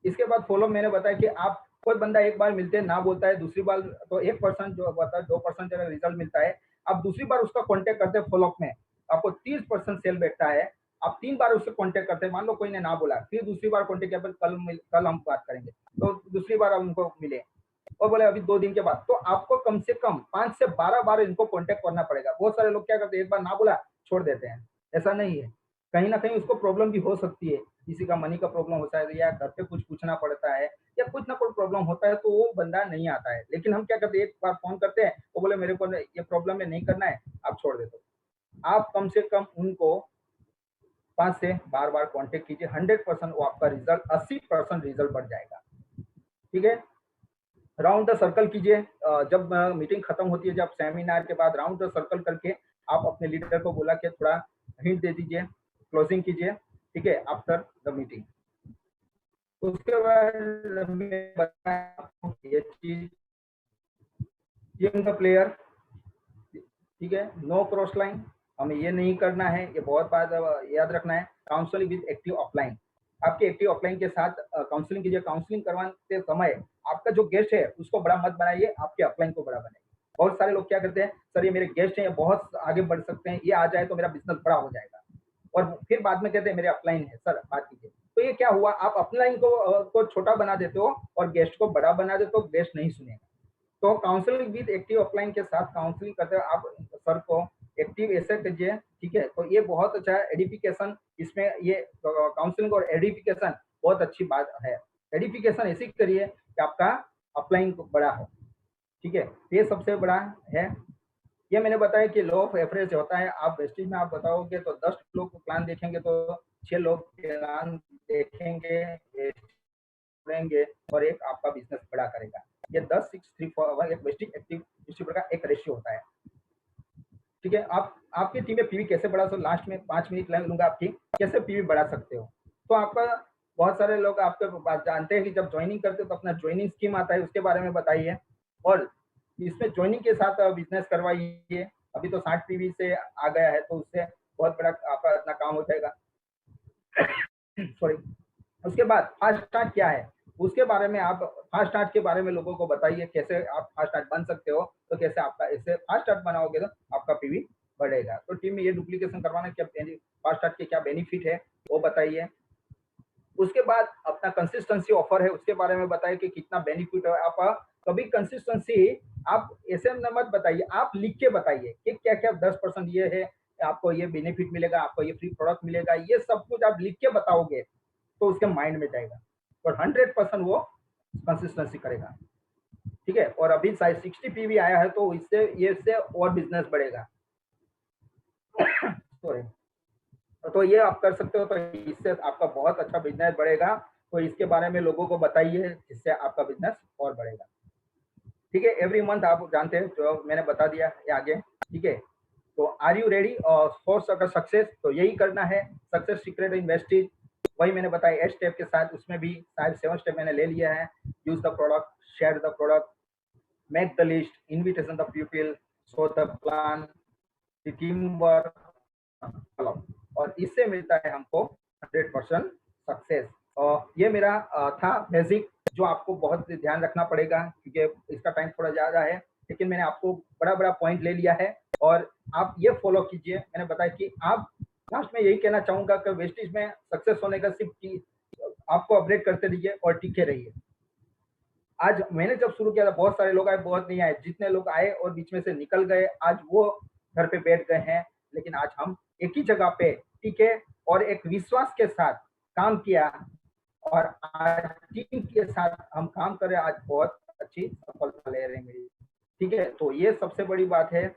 इसके बाद फॉलो मैंने बताया कि आप कोई बंदा एक बार मिलते ना बोलता है, दूसरी बार तो 1% जो होता है, 2% अगर रिजल्ट मिलता है, आप दूसरी बार उसका कांटेक्ट करते हैं फॉलोअप में, आपको 30% सेल बैठता है। आप 3 बार उससे कांटेक्ट करते हैं, मान लो कोई ने ना बोला, फिर दूसरी बार कांटेक्ट किया, फिर कल हम बात करेंगे, तो दूसरी बार आप उनको मिले और बोले अभी 2 दिन के बाद, तो आपको कम से कम 5 से 12 बार इनको कांटेक्ट करना पड़ेगा। बहुत सारे लोग क्या करते हैं, एक बार ना बोला छोड़ देते हैं, ऐसा नहीं है। कहीं न कहीं उसको प्रॉब्लम भी हो सकती है, किसी का मनी का प्रॉब्लम होता है या घर पे कुछ पूछना पड़ता है या कुछ ना कुछ प्रॉब्लम होता है तो वो बंदा नहीं आता है। लेकिन हम क्या करते हैं, एक बार फ़ोन करते हैं, वो बोले मेरे को ये प्रॉब्लम है, नहीं करना है, आप छोड़ देते हो। आप कम से कम उनको 5 से बार-बार कांटेक्ट कीजिए, 100% वो आपका रिजल्ट 80% रिजल्ट बढ़ जाएगा। ठीक है? राउंड द सर्कल कीजिए। जब मीटिंग खत्म होती है, जब सेमिनार के बाद राउंड द सर्कल करके आप अपने लीडर को बोला कि थोड़ा हिंट दे दीजिए, क्लोजिंग कीजिए, ठीक है, आफ्टर द मीटिंग। उसके बाद मैं बताया आपको ये चीज, टीम द प्लेयर, ठीक है, नो क्रॉस लाइन, हमें ये नहीं करना है, ये बहुत बात याद रखना है। काउंसलिंग विद एक्टिव ऑफलाइन, आपके एक्टिव ऑफलाइन के साथ काउंसलिंग कीजिए। काउंसलिंग करवाते समय आपका जो गेस्ट है उसको बड़ा मत बनाइए, आपके अपलाइन को बड़ा बनाइए। बहुत सारे लोग क्या करते हैं, सर ये मेरे गेस्ट हैं, ये बहुत आगे बढ़ सकते हैं, ये आ जाए तो मेरा बिजनेस बड़ा हो जाएगा, और फिर बाद में कहते हैं मेरे अपलाइन है, सर बात कीजिए। तो ये क्या हुआ, आप अपलाइन को छोटा बना देते हो और गेस्ट को बड़ा बना देते हो, गेस्ट नहीं सुनेगा। तो काउंसलिंग विद एक्टिव ऑफलाइन के साथ काउंसलिंग करते हुए आप सर को एक्टिव ऐसे कीजिए, ठीक है। तो ये बहुत अच्छा है एडिफिकेशन, इसमें ये काउंसलिंग और एडिफिकेशन बहुत अच्छी बात है। एडिफिकेशन ऐसी करिए कि आपका अपलाइन बड़ा हो, ठीक है। ये सबसे बड़ा है। ये मैंने बताया कि लॉ ऑफ एवरेज होता है। आप वेस्टेज में आप बताओगे तो 10 लोग प्लान देखेंगे तो 6 लोग प्लान देखेंगे, देंगे और एक आपका बिजनेस बड़ा करेगा। ये 10 6 3 4 एक वेस्टेज एक्टिव डिस्ट्रीब्यूटर का एक रेशियो होता है, ठीक है। आप आपकी टीम में पीवी कैसे बढ़ा, सो लास्ट में 5 मिनट लूंगा आपकी, कैसे पीवी बढ़ा सकते हो। तो आपका बहुत सारे लोग आपके बात जानते हैं कि जब ज्वाइनिंग करते हो तो अपना ज्वाइनिंग स्कीम आता है, उसके बारे में बताइए। और इसमें ज्वाइनिंग के साथ बिजनेस करवाइए। अभी तो 60 पीवी से आ गया है, तो उससे बहुत बड़ा आपका इतना काम हो जाएगा। सॉरी। उसके बाद फास्ट स्टार्ट क्या है, उसके बारे में आप फास्ट स्टार्ट के बारे में लोगों को बताइए, कैसे आप फास्ट स्टार्ट बन सकते हो। तो कैसे आपका ऐसे फास्ट स्टार्ट बनाओगे तो आपका पीवी बढ़ेगा। तो टीम में ये डुप्लीकेशन करवाना क्या, फास्ट स्टार्ट के क्या बेनिफिट है वो बताइए। उसके बाद अपना कंसिस्टेंसी ऑफर है, उसके बारे में बताइए कि कितना बेनिफिट है। आप कभी कंसिस्टेंसी आप ऐसे न मत बताइए, आप लिख के बताइए कि क्या क्या 10% ये है, आपको ये बेनिफिट मिलेगा, आपको ये फ्री प्रोडक्ट मिलेगा, ये सब कुछ आप लिख के बताओगे तो उसके माइंड में जाएगा और 100% वो कंसिस्टेंसी करेगा, ठीक है। और अभी शायद 60 पीवी आया है, तो इससे ये इससे और बिजनेस बढ़ेगा। सॉरी। तो ये आप कर सकते हो, तो इससे आपका बहुत अच्छा बिजनेस बढ़ेगा। तो इसके बारे में लोगों को बताइए, जिससे आपका बिजनेस और बढ़ेगा, ठीक है। एवरी मंथ आप जानते हैं जो मैंने बता दिया है आगे, ठीक है। तो are you ready for success, तो यही करना है। सक्सेस सीक्रेट इन्वेस्टिज वही मैंने बताया 8 स्टेप के साथ, उसमें भी शायद 7 स्टेप मैंने ले लिया है। Use the product, share the product, make the list, invitation the people, show the plan, team work, और इससे मिलता है हमको 100% सक्सेस। और ये मेरा था बेसिक, जो आपको बहुत ध्यान रखना पड़ेगा क्योंकि इसका टाइम थोड़ा ज़्यादा है, लेकिन मैंने आपको बड़ा-बड़ा पॉइंट ले लिया है और आप ये फॉलो कीजिए। मैंने बताया कि आप लास्ट में यही कहना चाहूँगा कि वेस्टेज में सक्सेस होने का सिर्फ की आपको अपडेट करते रहिए और टिके रहिए। आज मैंने जब शुरू किया था बहुत सारे लोग आए, बहुत नहीं आए। जितने लोग आए और बीच में से निकल गए, आज वो घर पे बैठ गए हैं। लेकिन आज हम एक ही जगह पे टिके और एक विश्वास के साथ काम किया और आज टीम के साथ हम काम कर रहे हैं, आज बहुत अच्छी सफलता ले रहे हैं मेरी, ठीक है। तो ये सबसे बड़ी बात है।